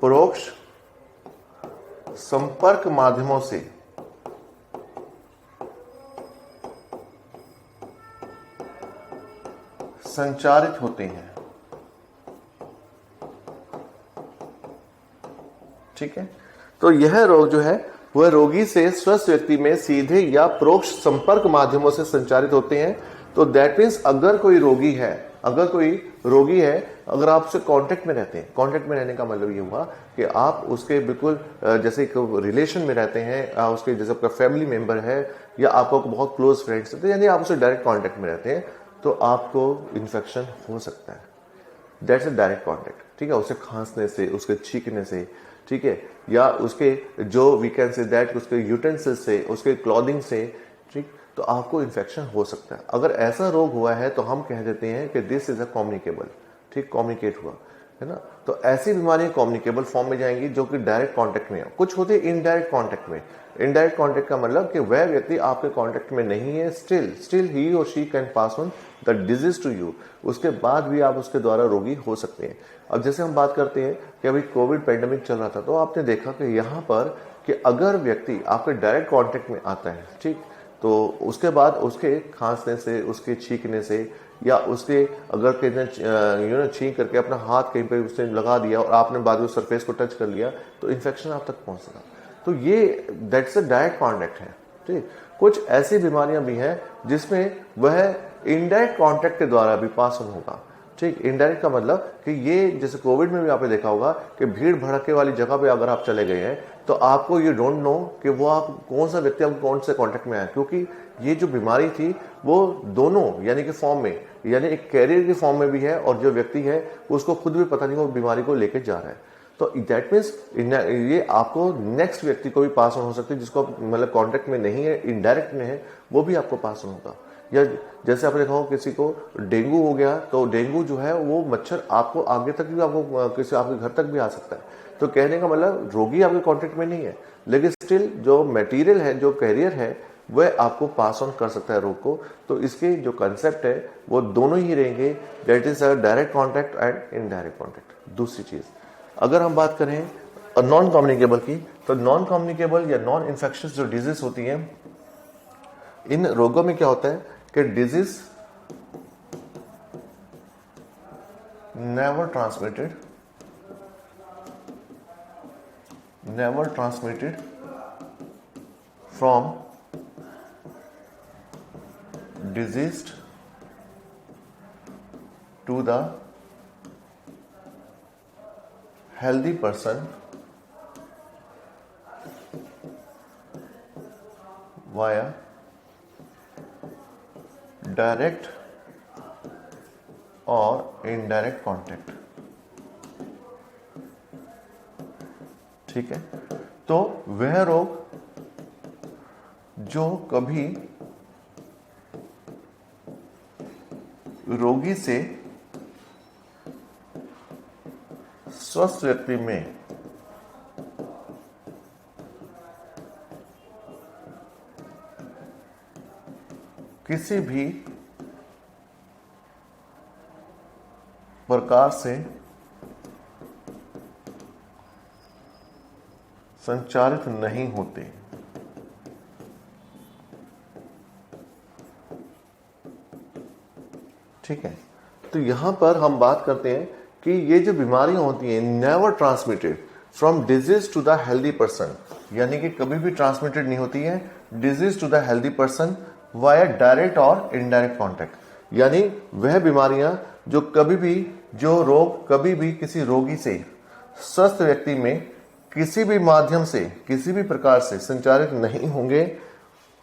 परोक्ष संपर्क माध्यमों से संचारित होते हैं, ठीक है। तो यह रोग जो है वह रोगी से स्वस्थ व्यक्ति में सीधे या परोक्ष संपर्क माध्यमों से संचारित होते हैं। तो दैट मीन्स अगर कोई रोगी है, अगर आप उससे कांटेक्ट में रहते हैं, कांटेक्ट में रहने का मतलब ये हुआ कि आप उसके बिल्कुल जैसे एक रिलेशन में रहते हैं, उसके जैसे आपका फैमिली मेंबर है या आपका बहुत क्लोज फ्रेंड्स है, तो यानी आप उससे डायरेक्ट कांटेक्ट में रहते हैं, तो आपको इन्फेक्शन हो सकता है। दैट्स अ डायरेक्ट कांटेक्ट, ठीक है। उसे खांसने से, उसके छींकने से, ठीक है, या उसके जो वी कैन से दैट उसके यूटेंसिल्स से, उसके क्लॉथिंग से, ठीक, तो आपको इन्फेक्शन हो सकता है। अगर ऐसा रोग हुआ है तो हम कह देते हैं कि दिस इज अ कम्युनिकेबल, ठीक, कम्युनिकेट हुआ है ना। तो ऐसी बीमारियां कम्युनिकेबल फॉर्म में जाएंगी जो कि डायरेक्ट कांटेक्ट में है। कुछ होते हैं इनडायरेक्ट कांटेक्ट में। इनडायरेक्ट कांटेक्ट का मतलब कि वह व्यक्ति आपके कांटेक्ट में नहीं है, स्टिल ही और she can pass on the disease to you, उसके बाद भी आप उसके द्वारा रोगी हो सकते हैं। अब जैसे हम बात करते हैं कि अभी कोविड पेंडेमिक चल रहा था, तो आपने देखा कि यहाँ पर कि अगर व्यक्ति आपके डायरेक्ट कांटेक्ट में आता है, ठीक, तो उसके बाद उसके खांसने से, उसके छींकने से, या उसके अगर कहीं छींक करके अपना हाथ कहीं पे उसने लगा दिया और आपने बाद में सरफेस को टच कर लिया, तो इन्फेक्शन आप तक पहुंच सका। तो ये दैट्स अ डायरेक्ट कॉन्टैक्ट है, ठीक। कुछ ऐसी बीमारियां भी हैं जिसमें वह इनडायरेक्ट कॉन्टैक्ट के द्वारा भी पास ऑन होगा, ठीक। इनडायरेक्ट का मतलब कि ये जैसे कोविड में भी आपने देखा होगा कि भीड़ भड़के वाली जगह पे अगर आप चले गए हैं तो आपको ये डोंट नो कि वो आप कौन सा व्यक्ति आपको कौन से कांटेक्ट में आया, क्योंकि ये जो बीमारी थी वो दोनों यानी कि फॉर्म में, यानी एक कैरियर की फॉर्म में भी है और जो व्यक्ति है उसको खुद भी पता नहीं वो बीमारी को लेकर जा रहा है। तो दैट मीन्स ये आपको नेक्स्ट व्यक्ति को भी पास ऑन हो सकती है जिसको मतलब कांटेक्ट में नहीं है, इनडायरेक्ट में है, वो भी आपको पास ऑन होगा। या जैसे आपने देखा हो किसी को डेंगू हो गया, तो डेंगू जो है वो मच्छर आपको आगे तक भी, आपको किसी आपके घर तक भी आ सकता है। तो कहने का मतलब रोगी आपके कांटेक्ट में नहीं है, लेकिन स्टिल जो मटेरियल है, जो कैरियर है, वह आपको पास ऑन कर सकता है रोग को। तो इसके जो कंसेप्ट है वो दोनों ही रहेंगे, that is a direct contact and indirect contact. दूसरी चीज अगर हम बात करें नॉन कम्युनिकेबल की, तो नॉन कम्युनिकेबल या नॉन इन्फेक्शियस जो डिजीज होती है, इन रोगों में क्या होता है कि disease never transmitted never transmitted from diseased to the healthy person via direct और इनडायरेक्ट कॉन्टैक्ट। ठीक है, तो वह रोग जो कभी रोगी से स्वस्थ व्यक्ति में किसी भी प्रकार से संचारित नहीं होते। ठीक है, तो यहां पर हम बात करते हैं कि ये जो बीमारियां होती हैं never transmitted from disease to the healthy person, यानी कि कभी भी ट्रांसमिटेड नहीं होती है disease to the healthy person via direct और इनडायरेक्ट कॉन्टैक्ट, यानी वह बीमारियां जो कभी भी किसी रोगी से स्वस्थ व्यक्ति में किसी भी माध्यम से किसी भी प्रकार से संचारित नहीं होंगे,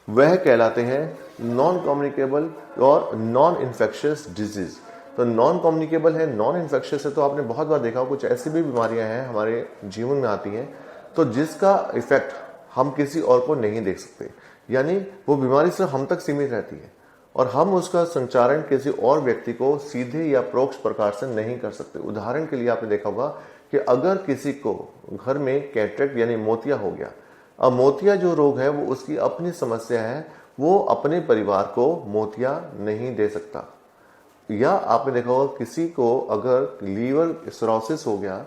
वह कहलाते हैं नॉन कम्युनिकेबल और नॉन इन्फेक्शियस डिजीज। तो नॉन कम्युनिकेबल है, नॉन इन्फेक्शियस है, तो आपने बहुत बार देखा कुछ ऐसी भी बीमारियां हैं हमारे जीवन में आती हैं तो जिसका इफेक्ट हम किसी और को नहीं देख सकते, यानी वो बीमारी सिर्फ हम तक सीमित रहती है और हम उसका संचारण किसी और व्यक्ति को सीधे या परोक्ष प्रकार से नहीं कर सकते। उदाहरण के लिए आपने देखा होगा कि अगर किसी को घर में कैटरेक्ट यानी मोतिया हो गया, अब मोतिया जो रोग है वो उसकी अपनी समस्या है, वो अपने परिवार को मोतिया नहीं दे सकता। या आपने देखा होगा किसी को अगर लीवर सिरोसिस हो गया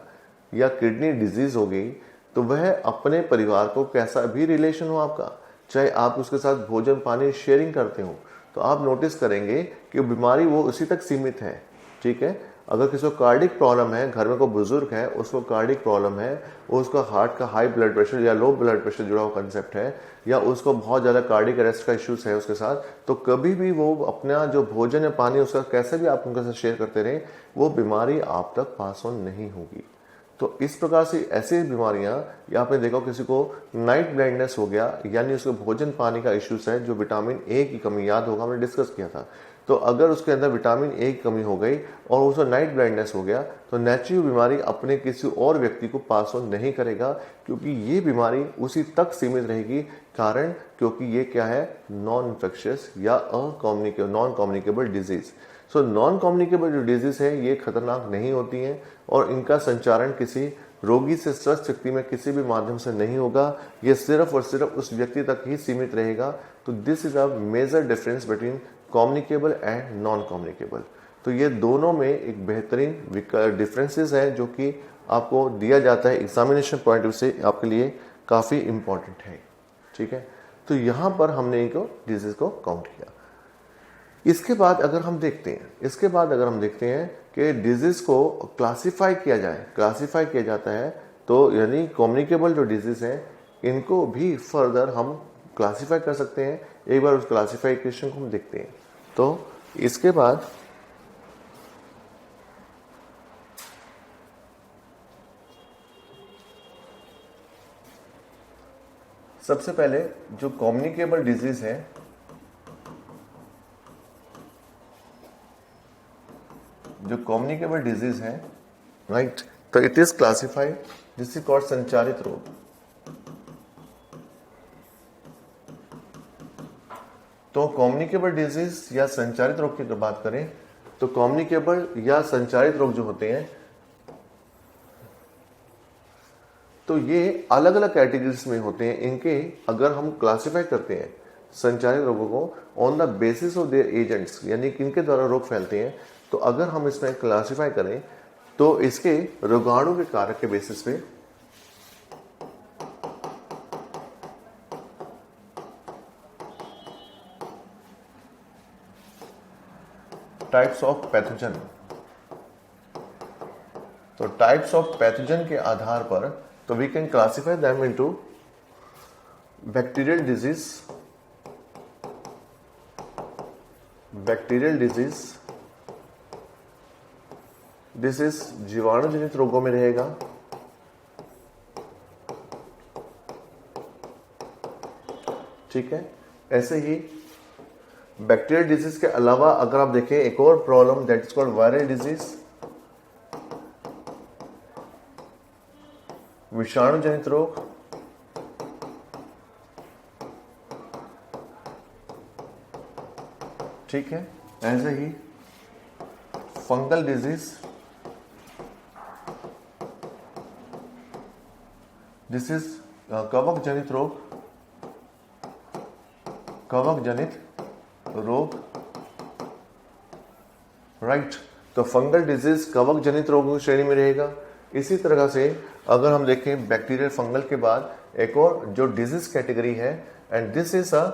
या किडनी डिजीज हो गई तो वह अपने परिवार को कैसा भी रिलेशन हो आपका, चाहे आप उसके साथ भोजन पानी शेयरिंग करते हो, तो आप नोटिस करेंगे कि बीमारी वो उसी तक सीमित है। ठीक है, अगर किसी को कार्डिक प्रॉब्लम है, घर में कोई बुजुर्ग है उसको कार्डिक प्रॉब्लम है, उसका हार्ट का हाई ब्लड प्रेशर या लो ब्लड प्रेशर जुड़ा हुआ कंसेप्ट है, या उसको बहुत ज़्यादा कार्डिक अरेस्ट का इश्यूज है उसके साथ, तो कभी भी वो अपना जो भोजन या पानी उसका कैसे भी आप उनके साथ शेयर करते रहें, वो बीमारी आप तक पास ऑन नहीं होगी। तो इस प्रकार से ऐसी बीमारियां, या आपने देखा किसी को नाइट ब्लाइंडनेस हो गया, यानी उसको भोजन पानी का इश्यूज है, जो विटामिन ए की कमी, याद होगा हमने डिस्कस किया था, तो अगर उसके अंदर विटामिन ए की कमी हो गई और उसको नाइट ब्लाइंडनेस हो गया तो नेचुरल बीमारी अपने किसी और व्यक्ति को पास ऑन नहीं करेगा, क्योंकि ये बीमारी उसी तक सीमित रहेगी। कारण क्योंकि ये क्या है, नॉन इन्फेक्शियस या नॉन कम्युनिकेबल डिजीज। सो नॉन कम्युनिकेबल जो डिजीज है ये खतरनाक नहीं होती हैं और इनका संचारण किसी रोगी से स्वस्थ व्यक्ति में किसी भी माध्यम से नहीं होगा, ये सिर्फ और सिर्फ उस व्यक्ति तक ही सीमित रहेगा। तो this is a major difference between communicable and non communicable. तो ये दोनों में एक बेहतरीन डिफरेंसेस है जो कि आपको दिया जाता है एग्जामिनेशन पॉइंट ऑफ व्यू से, आपके लिए काफ़ी इंपॉर्टेंट है। ठीक है, तो यहाँ पर हमने एक डिजीज को काउंट किया। इसके बाद अगर हम देखते हैं कि डिजीज को क्लासिफाई किया जाता है, तो यानी कम्युनिकेबल जो डिजीज है इनको भी फर्दर हम क्लासिफाई कर सकते हैं। एक बार उस क्लासिफिकेशन को हम देखते हैं। तो इसके बाद सबसे पहले जो कम्युनिकेबल डिजीज है, राइट, तो it is classified this is called संचारित रोग। तो कम्युनिकेबल डिजीज या संचारित रोग की अगर बात करें तो कम्युनिकेबल या संचारित रोग जो होते हैं तो ये अलग अलग कैटेगरीज में होते हैं। इनके अगर हम क्लासिफाई करते हैं संचारित रोगों को on the basis of their agents, यानी किनके द्वारा रोग फैलते हैं, तो अगर हम इसमें क्लासिफाई करें तो इसके रोगाणु के कारक के बेसिस पे टाइप्स ऑफ पैथोजन, तो टाइप्स ऑफ पैथोजन के आधार पर तो we can classify them into bacterial disease, this is जीवाणु जनित रोगों में रहेगा। ठीक है, ऐसे ही बैक्टीरियल डिजीज के अलावा अगर आप देखें एक और problem that is called viral disease, विषाणु जनित रोग। ठीक है, ऐसे ही फंगल डिजीज, दिस इज कवक जनित रोग, कवक जनित रोग। राइट, तो फंगल डिजीज कवक जनित रोगों की श्रेणी में रहेगा। इसी तरह से अगर हम देखें बैक्टीरियल फंगल के बाद एक और जो डिजीज कैटेगरी है, एंड दिस इज अ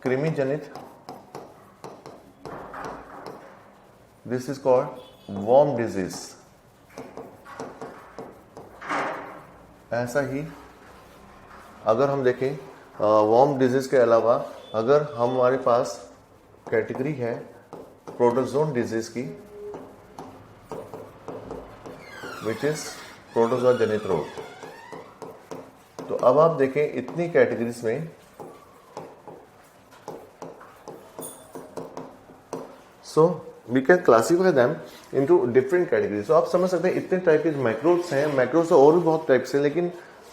कृमि जनित, this is called worm disease. ऐसा ही अगर हम देखें वॉर्म डिजीज के अलावा अगर हमारे पास कैटेगरी है प्रोटोजोन डिजीज की, विच इज प्रोटोजोआ जनित रोग। तो अब आप देखें इतनी कैटेगरीज में so we can classify them into different categories. तो आप समझ सकते हैं इतने टाइप के माइक्रोब्स हैं, माइक्रोब्स तो और भी बहुत टाइप्स हैं, लेकिन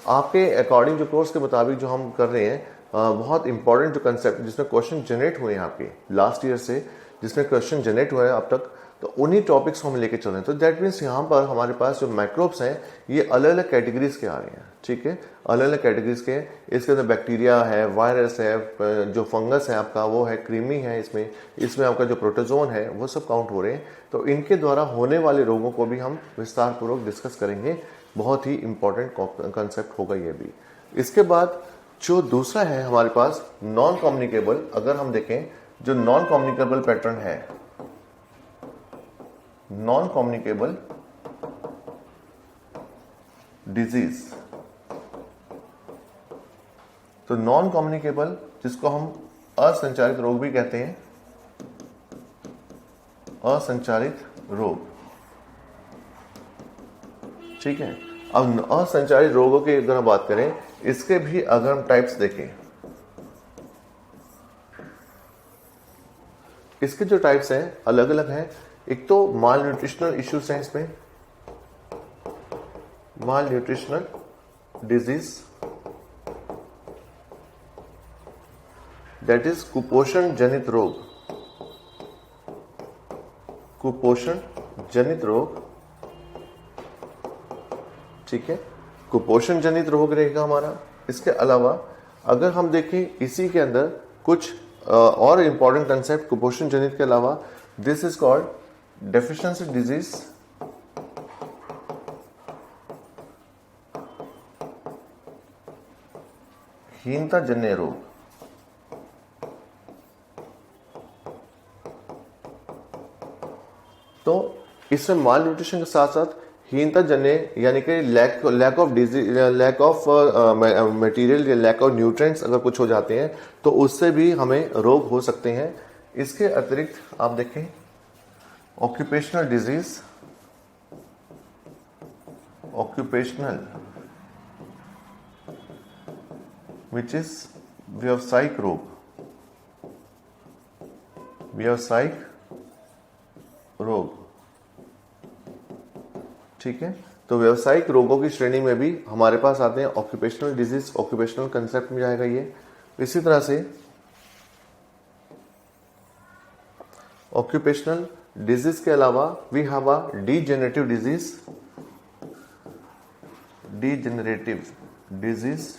आपके अकॉर्डिंग जो कोर्स के मुताबिक जो हम कर रहे हैं बहुत इंपॉर्टेंट जो कंसेप्ट जिसमें क्वेश्चन जनरेट हुए हैं आपके लास्ट ईयर से, जिसमें क्वेश्चन जनरेट हुए हैं अब तक, तो उन्हीं टॉपिक्स को हम लेके चल रहे हैं। तो दैट मीन्स यहाँ पर हमारे पास जो माइक्रोब्स हैं ये अलग अलग कैटेगरीज के आ रहे हैं। ठीक है, अलग अलग कैटेगरीज के, इसके अंदर बैक्टीरिया है, वायरस है, जो फंगस है आपका वो है, कृमि है, इसमें आपका जो प्रोटोजोन है वो सब काउंट हो रहे हैं। तो इनके द्वारा होने वाले रोगों को भी हम विस्तार पूर्वक डिस्कस करेंगे। बहुत ही इंपॉर्टेंट कंसेप्ट होगा ये भी। इसके बाद जो दूसरा है हमारे पास नॉन कम्युनिकेबल, अगर हम देखें जो नॉन कम्युनिकेबल पैटर्न है, नॉन कम्युनिकेबल डिजीज। तो नॉन कम्युनिकेबल जिसको हम असंचारित रोग भी कहते हैं, असंचारित रोग। ठीक है, अब असंचारित रोगों की अगर हम बात करें, इसके भी अगर हम टाइप्स देखें, इसके जो टाइप्स हैं अलग अलग हैं। एक तो माल न्यूट्रिशनल इश्यूज हैं, इसमें माल न्यूट्रिशनल डिजीज, दैट इज कुपोषण जनित रोग, कुपोषण जनित रोग। ठीक है, कुपोषण जनित रोग रहेगा हमारा। इसके अलावा अगर हम देखें इसी के अंदर कुछ और इंपॉर्टेंट कंसेप्ट कुपोषण जनित के अलावा, this is called deficiency disease, हीनता जन्य रोग। तो इसमें माल न्यूट्रिशन के साथ साथ हीनता जन्य यानी कि lack of disease, lack of material या लैक ऑफ न्यूट्रिएंट्स अगर कुछ हो जाते हैं तो उससे भी हमें रोग हो सकते हैं। इसके अतिरिक्त आप देखें occupational disease, occupational which is व्यावसायिक रोग, व्यावसायिक रोग। ठीक है, तो व्यावसायिक रोगों की श्रेणी में भी हमारे पास आते हैं ऑक्यूपेशनल डिजीज, ऑक्यूपेशनल कंसेप्ट में जाएगा ये। इसी तरह से ऑक्यूपेशनल डिजीज के अलावा we have a degenerative disease, degenerative disease,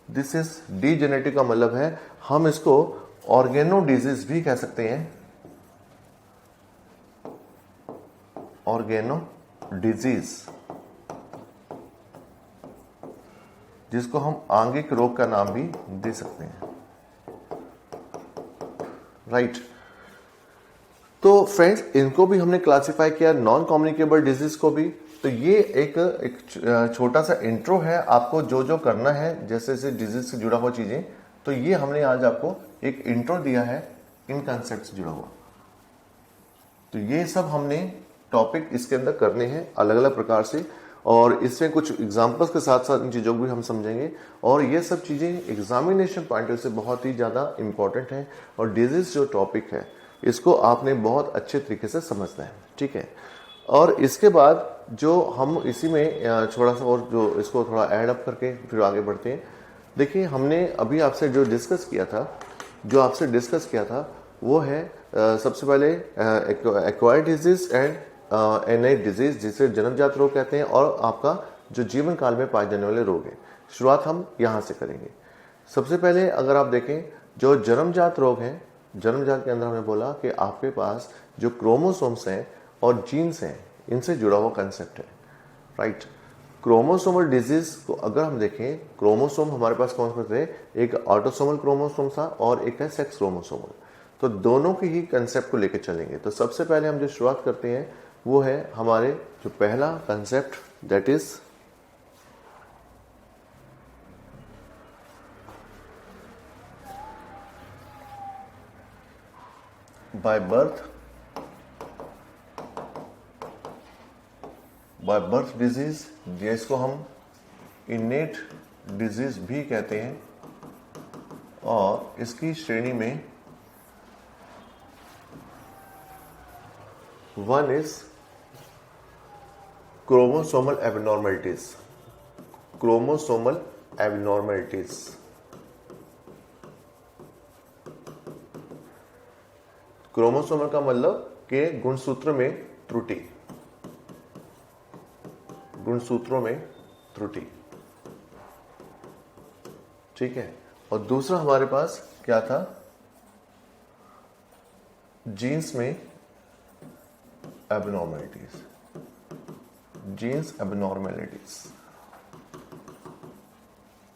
this is degenerative का मतलब है हम इसको ऑर्गेनो डिजीज भी कह सकते हैं, ऑर्गेनो डिजीज, जिसको हम आंगिक रोग का नाम भी दे सकते हैं। राइट, तो फ्रेंड्स, इनको भी हमने क्लासिफाई किया, नॉन कम्युनिकेबल डिजीज को भी। तो ये एक छोटा सा इंट्रो है, आपको जो जो करना है जैसे जैसे डिजीज से जुड़ा हुआ चीजें, तो ये हमने आज आपको एक इंट्रो दिया है इन कंसेप्ट से जुड़ा हुआ। तो ये सब हमने टॉपिक इसके अंदर करने हैं अलग अलग प्रकार से, और इसमें कुछ एग्जांपल्स के साथ साथ इन चीज़ों को भी हम समझेंगे। और ये सब चीज़ें एग्जामिनेशन पॉइंट ऑफ व्यू से बहुत ही ज़्यादा इंपॉर्टेंट है, और डिजीज जो टॉपिक है इसको आपने बहुत अच्छे तरीके से समझना है, ठीक है। और इसके बाद जो हम इसी में थोड़ा सा और जो इसको थोड़ा ऐड अप करके फिर आगे बढ़ते हैं। देखिए, हमने अभी आपसे जो डिस्कस किया था वो है सबसे पहले एक्वायर्ड डिजीज एंड इनेट डिजीज, जिसे जन्मजात रोग कहते हैं, और आपका जो जीवन काल में पाए जाने वाले रोग हैं। शुरुआत हम यहाँ से करेंगे। सबसे पहले अगर आप देखें जो जन्मजात रोग हैं, जन्मजात के अंदर हमने बोला कि आपके पास जो क्रोमोसोम्स हैं और जीन्स हैं, इनसे जुड़ा हुआ कंसेप्ट है, राइट। क्रोमोसोमल डिजीज को अगर हम देखें, क्रोमोसोम हमारे पास कौन से थे, एक ऑटोसोमल क्रोमोसोम था और एक है सेक्स क्रोमोसोमल। तो दोनों के ही कंसेप्ट को लेकर चलेंगे। तो सबसे पहले हम जो शुरुआत करते हैं वो है हमारे जो पहला concept, that is by birth disease, जिसको हम इनेट डिजीज भी कहते हैं, और इसकी श्रेणी में one is chromosomal abnormalities. Chromosomal abnormalities, chromosomal का मतलब कि गुणसूत्र में त्रुटि, गुणसूत्रों में त्रुटि, ठीक है। और दूसरा हमारे पास क्या था, जीन्स में एबनॉर्मलिटीज, जीन्स एबनॉर्मलिटीज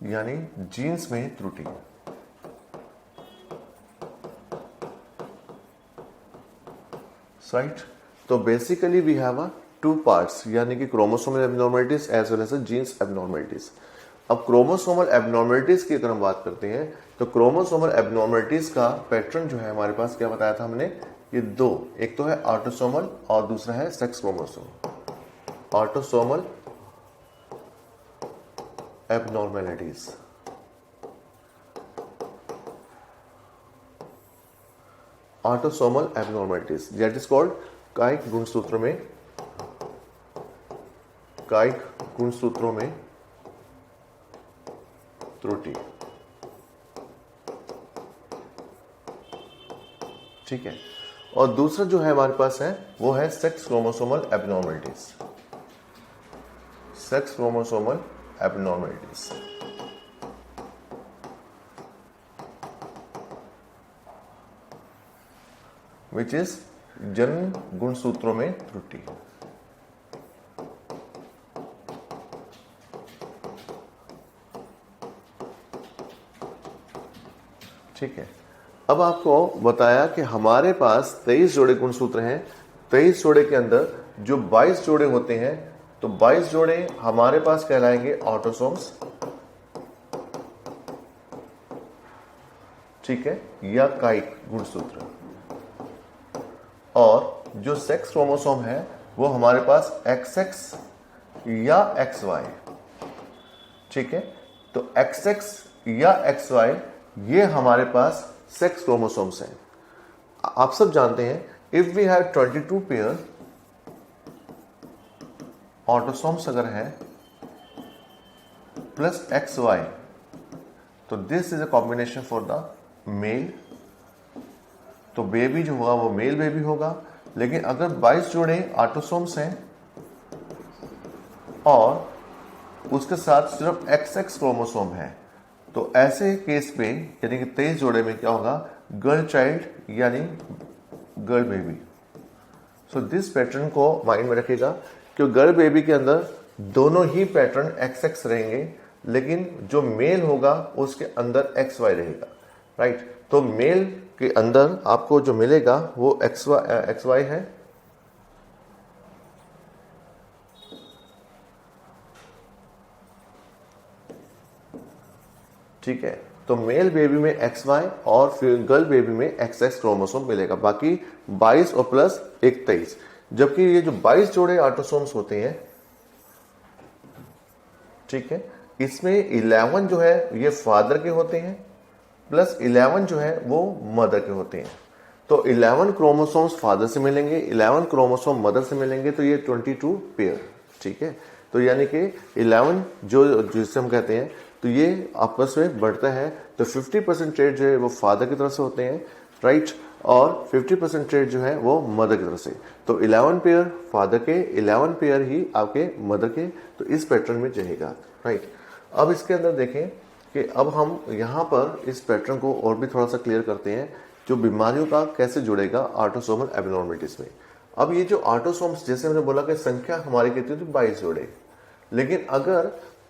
यानी जीन्स में त्रुटि। राइट। तो basically we have a two parts, यानी कि chromosomal abnormalities as well as genes abnormalities. अब क्रोमोसोमल एबनॉर्मलिटीज की अगर हम बात करते हैं तो क्रोमोसोमल एबनॉर्मलिटीज का पैटर्न जो है हमारे पास, क्या बताया था हमने, ये दो, एक तो है ऑटोसोमल और दूसरा है sex chromosome. Autosomal abnormalities, autosomal abnormalities that is called कायिक गुणसूत्र में, कायिक गुणसूत्रों में त्रुटि, ठीक है। और दूसरा जो है हमारे पास है वो है sex chromosomal abnormalities, sex chromosomal abnormalities, which is जन्म गुणसूत्रों में त्रुटि। ठीक है। अब आपको बताया कि हमारे पास 23 जोड़े गुणसूत्र हैं। 23 जोड़े के अंदर जो 22 जोड़े होते हैं, तो 22 जोड़े हमारे पास कहलाएंगे ऑटोसोम्स, ठीक है, या कायिक गुणसूत्र। और जो सेक्स क्रोमोसोम है वो हमारे पास XX या XY, ठीक है। तो XX या XY ये हमारे पास सेक्स क्रोमोसोम्स हैं। आप सब जानते हैं if we have 22 pair autosomes अगर है प्लस XY, तो this is a combination for the male. तो बेबी जो होगा वो मेल बेबी होगा। लेकिन अगर 22 जोड़े ऑटोसोम्स हैं और उसके साथ सिर्फ XX क्रोमोसोम है, तो ऐसे केस में यानी कि 23 जोड़े में क्या होगा, गर्ल चाइल्ड यानी girl baby. So this pattern को माइंड में रखिएगा कि गर्ल बेबी के अंदर दोनों ही पैटर्न XX रहेंगे, लेकिन जो मेल होगा उसके अंदर XY रहेगा, राइट। तो मेल के अंदर आपको जो मिलेगा वो एक्स वाई है, ठीक है। तो मेल बेबी में XY और फिर गर्ल बेबी में XX क्रोमोसोम मिलेगा, बाकी 22 और प्लस 23। जबकि ये जो 22 जोड़े ऑटोसोम्स होते हैं, ठीक है, इसमें 11 जो है ये फादर के होते हैं, प्लस 11 जो है वो मदर के होते हैं। तो 11 क्रोमोसोम्स फादर से मिलेंगे, 11 क्रोमोसोम मदर से मिलेंगे, तो ये 22 पेयर, ठीक है। तो यानी कि 11 जो जिसे हम कहते हैं, तो ये आपस में बढ़ता है। तो 50% ट्रेड जो है वो फादर की तरफ से होते हैं, राइट, और 50% ट्रेड जो है वो मदर की तरफ से। तो 11 पेयर फादर के, 11 पेयर ही आपके मदर के, तो इस पैटर्न में रहेगा, राइट। अब इसके अंदर देखें कि अब हम यहाँ पर इस पैटर्न को और भी थोड़ा सा क्लियर करते हैं, जो बीमारियों का कैसे जुड़ेगा ऑटोसोमल एब्नॉर्मलिटीज में। अब ये जो ऑटोसोम्स, जैसे हमने बोला कि संख्या हमारी कितनी थी, 22 जोड़े, लेकिन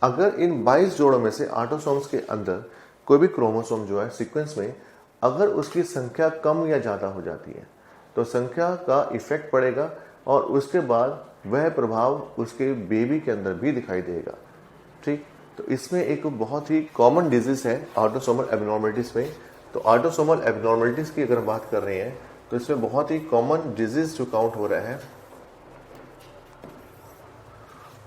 अगर इन 22 जोड़ों में से ऑटोसोम्स के अंदर कोई भी क्रोमोसोम जो है सीक्वेंस में, अगर उसकी संख्या कम या ज़्यादा हो जाती है तो संख्या का इफेक्ट पड़ेगा और उसके बाद वह प्रभाव उसके बेबी के अंदर भी दिखाई देगा, ठीक। तो इसमें एक बहुत ही कॉमन डिजीज है ऑटोसोमल एब्नॉर्मलिटीज में। तो ऑटोसोमल एब्नॉर्मलिटीज की अगर बात कर रहे हैं तो इसमें बहुत ही कॉमन डिजीज जो काउंट हो रहा है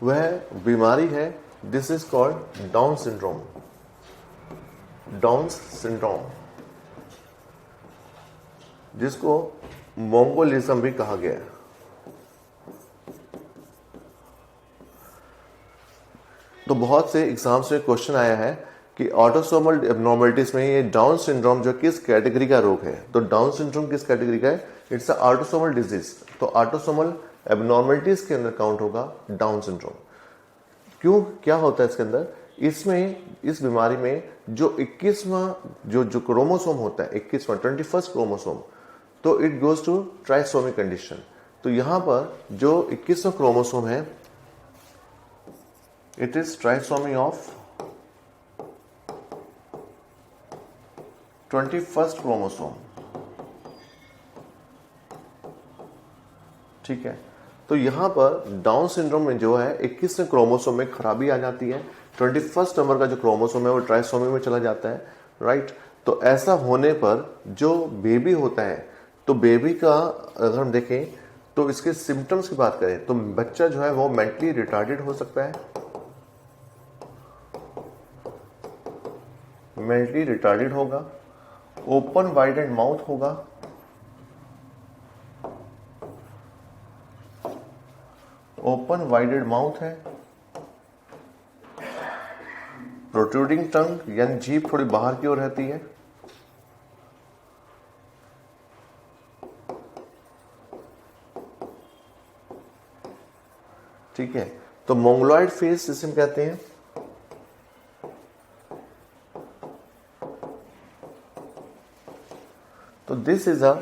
वह बीमारी है, this is called down syndrome. Down syndrome, जिसको मोंगोलिज्म भी कहा गया है। तो बहुत से एग्जाम से क्वेश्चन आया है कि ऑटोसोमल एब्नॉर्मलिटीज में ये डाउन सिंड्रोम जो किस कैटेगरी का रोग है। तो डाउन सिंड्रोम किस कैटेगरी का है, इट्स अ ऑटोसोमल डिजीज। तो ऑटोसोमल एब्नॉर्मलिटीज के अंदर काउंट होगा डाउन सिंड्रोम। क्यों, क्या होता है इसके अंदर, इसमें इस बीमारी में जो 21वां जो क्रोमोसोम होता है, 21वां 21st क्रोमोसोम, तो it goes to trisomy condition. तो यहां पर जो 21वां क्रोमोसोम है, it is trisomy of 21st chromosome, ठीक है। तो यहां पर डाउन सिंड्रोम में जो है 21वें क्रोमोसोम में खराबी आ जाती है, 21st नंबर का जो क्रोमोसोम है वो ट्राइसोमी में चला जाता है, राइट। तो ऐसा होने पर जो बेबी होता है, तो बेबी का अगर हम देखें तो इसके सिम्टम्स की बात करें तो बच्चा जो है वो मेंटली रिटार्डेड हो सकता है, मेंटली रिटार्डेड होगा, ओपन वाइडेड माउथ होगा, ओपन वाइडेड माउथ है, प्रोट्रूडिंग टंग यानी जीभ थोड़ी बाहर की ओर रहती है, ठीक है। तो मोंगोलॉइड फेस जिसे हम कहते हैं, तो this is a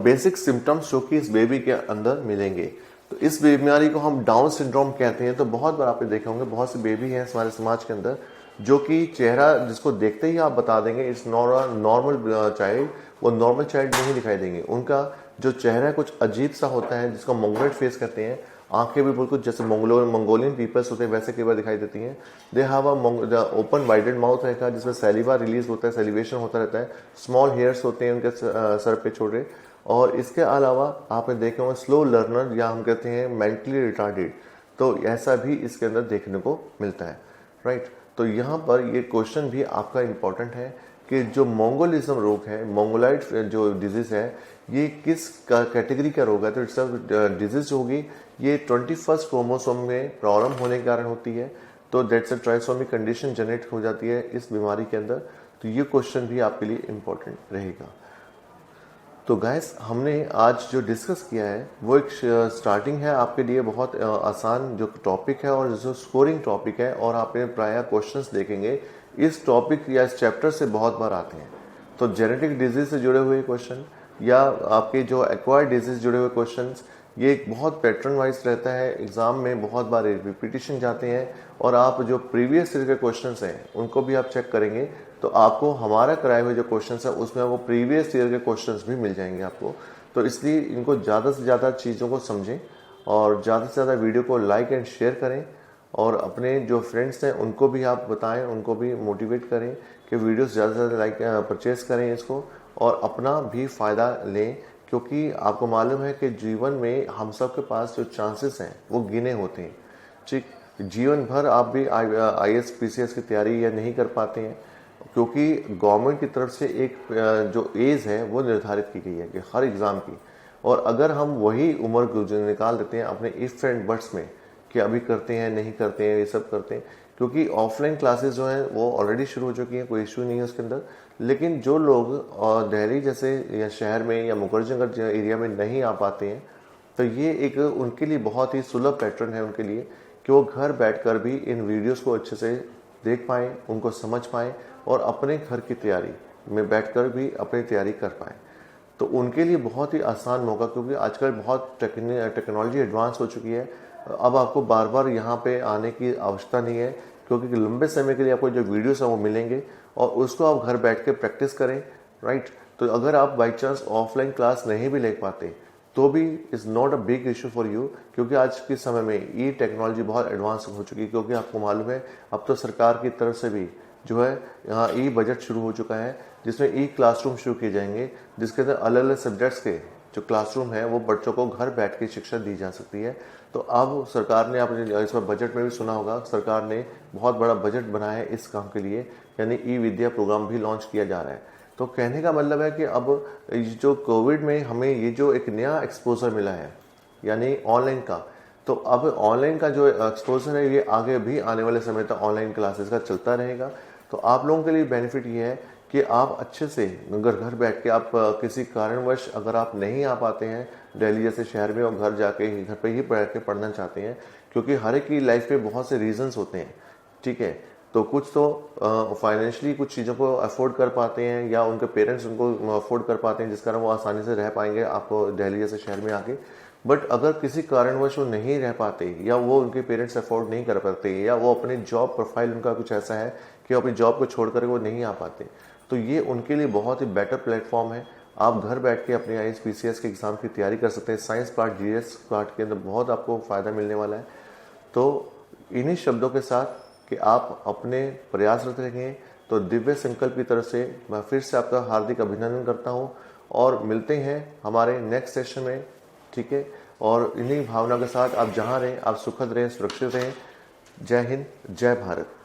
basic symptoms जो कि इस बेबी के अंदर मिलेंगे। तो इस बीमारी को हम डाउन सिंड्रोम कहते हैं। तो बहुत बार आपने देखे होंगे, बहुत से बेबी हैं हमारे समाज के अंदर जो कि चेहरा जिसको देखते ही आप बता देंगे इट्स नॉर्मल चाइल्ड, वो नॉर्मल चाइल्ड नहीं दिखाई देंगे। उनका जो चेहरा कुछ अजीब सा होता है जिसको मोंगोलॉइड फेस कहते हैं, आंखें भी बिल्कुल जैसे मंगोलियन पीपल्स होते हैं वैसे कई बार दिखाई देती हैं। They have a open wided mouth रहेगा जिसमें सैलिवा रिलीज होता है, सेलिवेशन होता रहता है, स्मॉल हेयर्स होते हैं उनके सर पे छोटे, और इसके अलावा आपने देखे होंगे स्लो लर्नर या हम कहते हैं मेंटली रिटार्डेड, तो ऐसा भी इसके अंदर देखने को मिलता है, राइट। तो यहाँ पर ये क्वेश्चन भी आपका इम्पोर्टेंट है कि जो मोंगोलिज्म रोग है, मोंगोलाइड जो डिजीज है, ये किस कैटेगरी का रोग है। तो इट्स डिजीज होगी, ये 21st क्रोमोसोम में प्रॉब्लम होने के कारण होती है, तो that's a trisomy condition generate हो जाती है इस बीमारी के अंदर। तो ये क्वेश्चन भी आपके लिए इम्पोर्टेंट रहेगा। तो गाइस, हमने आज जो डिस्कस किया है वो एक स्टार्टिंग है आपके लिए, बहुत आसान जो टॉपिक है और जो स्कोरिंग टॉपिक है, और आपने प्राय क्वेश्चंस देखेंगे इस टॉपिक या इस चैप्टर से बहुत बार आते हैं। तो जेनेटिक डिजीज से जुड़े हुए क्वेश्चन या आपके जो एक्वायर्ड डिजीज जुड़े हुए क्वेश्चंस ये एक बहुत पैटर्न वाइज रहता है, एग्ज़ाम में बहुत बार रिपीटिशन जाते हैं, और आप जो प्रीवियस ईयर के क्वेश्चंस हैं उनको भी आप चेक करेंगे तो आपको हमारा कराए हुए जो क्वेश्चंस है उसमें वो प्रीवियस ईयर के क्वेश्चंस भी मिल जाएंगे आपको। तो इसलिए इनको ज़्यादा से ज़्यादा चीज़ों को समझें और ज़्यादा से ज़्यादा वीडियो को लाइक एंड शेयर करें, और अपने जो फ्रेंड्स हैं उनको भी आप बताएं, उनको भी मोटिवेट करें कि वीडियोस ज़्यादा से ज़्यादा लाइक परचेज़ करें इसको, और अपना भी फ़ायदा लें। क्योंकि आपको मालूम है कि जीवन में हम सब के पास जो चांसेस हैं वो गिने होते हैं। ठीक, जीवन भर आप भी IAS PCS की तैयारी या नहीं कर पाते हैं, क्योंकि गवर्नमेंट की तरफ से एक जो एज है वो निर्धारित की गई है कि हर एग्ज़ाम की, और अगर हम वही उम्र निकाल देते हैं अपने इफ एंड बट्स में कि अभी करते हैं नहीं करते हैं, ये सब करते हैं, क्योंकि ऑफलाइन क्लासेस जो हैं वो ऑलरेडी शुरू हो चुकी हैं, कोई इशू नहीं है उसके अंदर। लेकिन जो लोग दिल्ली जैसे या शहर में या मुखर्जीनगर एरिया में नहीं आ पाते हैं, तो ये एक उनके लिए बहुत ही सुलभ पैटर्न है उनके लिए कि वो घर बैठकर भी इन वीडियोस को अच्छे से देख पाएँ, उनको समझ पाएँ, और अपने घर की तैयारी में बैठकर भी अपनी तैयारी कर पाएँ। तो उनके लिए बहुत ही आसान मौका, क्योंकि आजकल बहुत टेक्नोलॉजी एडवांस हो चुकी है। अब आपको बार बार यहाँ पे आने की आवश्यकता नहीं है, क्योंकि लंबे समय के लिए आपको जो वीडियोस हैं वो मिलेंगे और उसको आप घर बैठ के प्रैक्टिस करें, राइट। तो अगर आप बाई चांस ऑफलाइन क्लास नहीं भी ले पाते तो भी is not a big issue for you, क्योंकि आज के समय में ये टेक्नोलॉजी बहुत एडवांस हो चुकी है। क्योंकि आपको मालूम है अब तो सरकार की तरफ से भी जो है यहाँ ई बजट शुरू हो चुका है, जिसमें ई क्लासरूम शुरू किए जाएंगे, जिसके अंदर अलग अलग सब्जेक्ट्स के जो क्लासरूम है वो बच्चों को घर बैठ के शिक्षा दी जा सकती है। तो अब सरकार ने, आपने इस बार बजट में भी सुना होगा, सरकार ने बहुत बड़ा बजट बनाया है इस काम के लिए, यानी ई विद्या प्रोग्राम भी लॉन्च किया जा रहा है। तो कहने का मतलब है कि अब जो कोविड में हमें ये जो एक नया एक्सपोजर मिला है यानी ऑनलाइन का, तो अब ऑनलाइन का जो एक्सपोजर है ये आगे भी आने वाले समय तक ऑनलाइन क्लासेस का चलता रहेगा। तो आप लोगों के लिए बेनिफिट ये है कि आप अच्छे से अगर घर बैठ के आप किसी कारणवश अगर आप नहीं आ पाते हैं दिल्ली जैसे शहर में और घर जाके ही घर पे ही बैठ के पढ़ना चाहते हैं, क्योंकि हर एक की लाइफ में बहुत से रीजंस होते हैं, ठीक है। तो कुछ तो फाइनेंशियली कुछ चीज़ों को अफोर्ड कर पाते हैं या उनके पेरेंट्स उनको अफोर्ड कर पाते हैं, जिस कारण वो आसानी से रह पाएंगे आपको दिल्ली जैसे शहर में आके। बट अगर किसी कारणवश वो नहीं रह पाते या वो उनके पेरेंट्स अफोर्ड नहीं कर पाते या वो अपने जॉब प्रोफाइल उनका कुछ ऐसा है कि अपनी जॉब को छोड़ कर वो नहीं आ पाते, तो ये उनके लिए बहुत ही बेटर प्लेटफॉर्म है। आप घर बैठ के अपने IAS PCS के एग्ज़ाम की तैयारी कर सकते हैं। साइंस पार्ट GS पार्ट के अंदर बहुत आपको फ़ायदा मिलने वाला है। तो इन्हीं शब्दों के साथ कि आप अपने प्रयासरत रहेंगे, तो दिव्य संकल्प की तरफ से मैं फिर से आपका हार्दिक अभिनंदन करता हूं, और मिलते हैं हमारे नेक्स्ट सेशन में, ठीक है। और इन्हीं भावना के साथ आप जहां रहें आप सुखद रहें, सुरक्षित रहें। जय हिंद, जय भारत।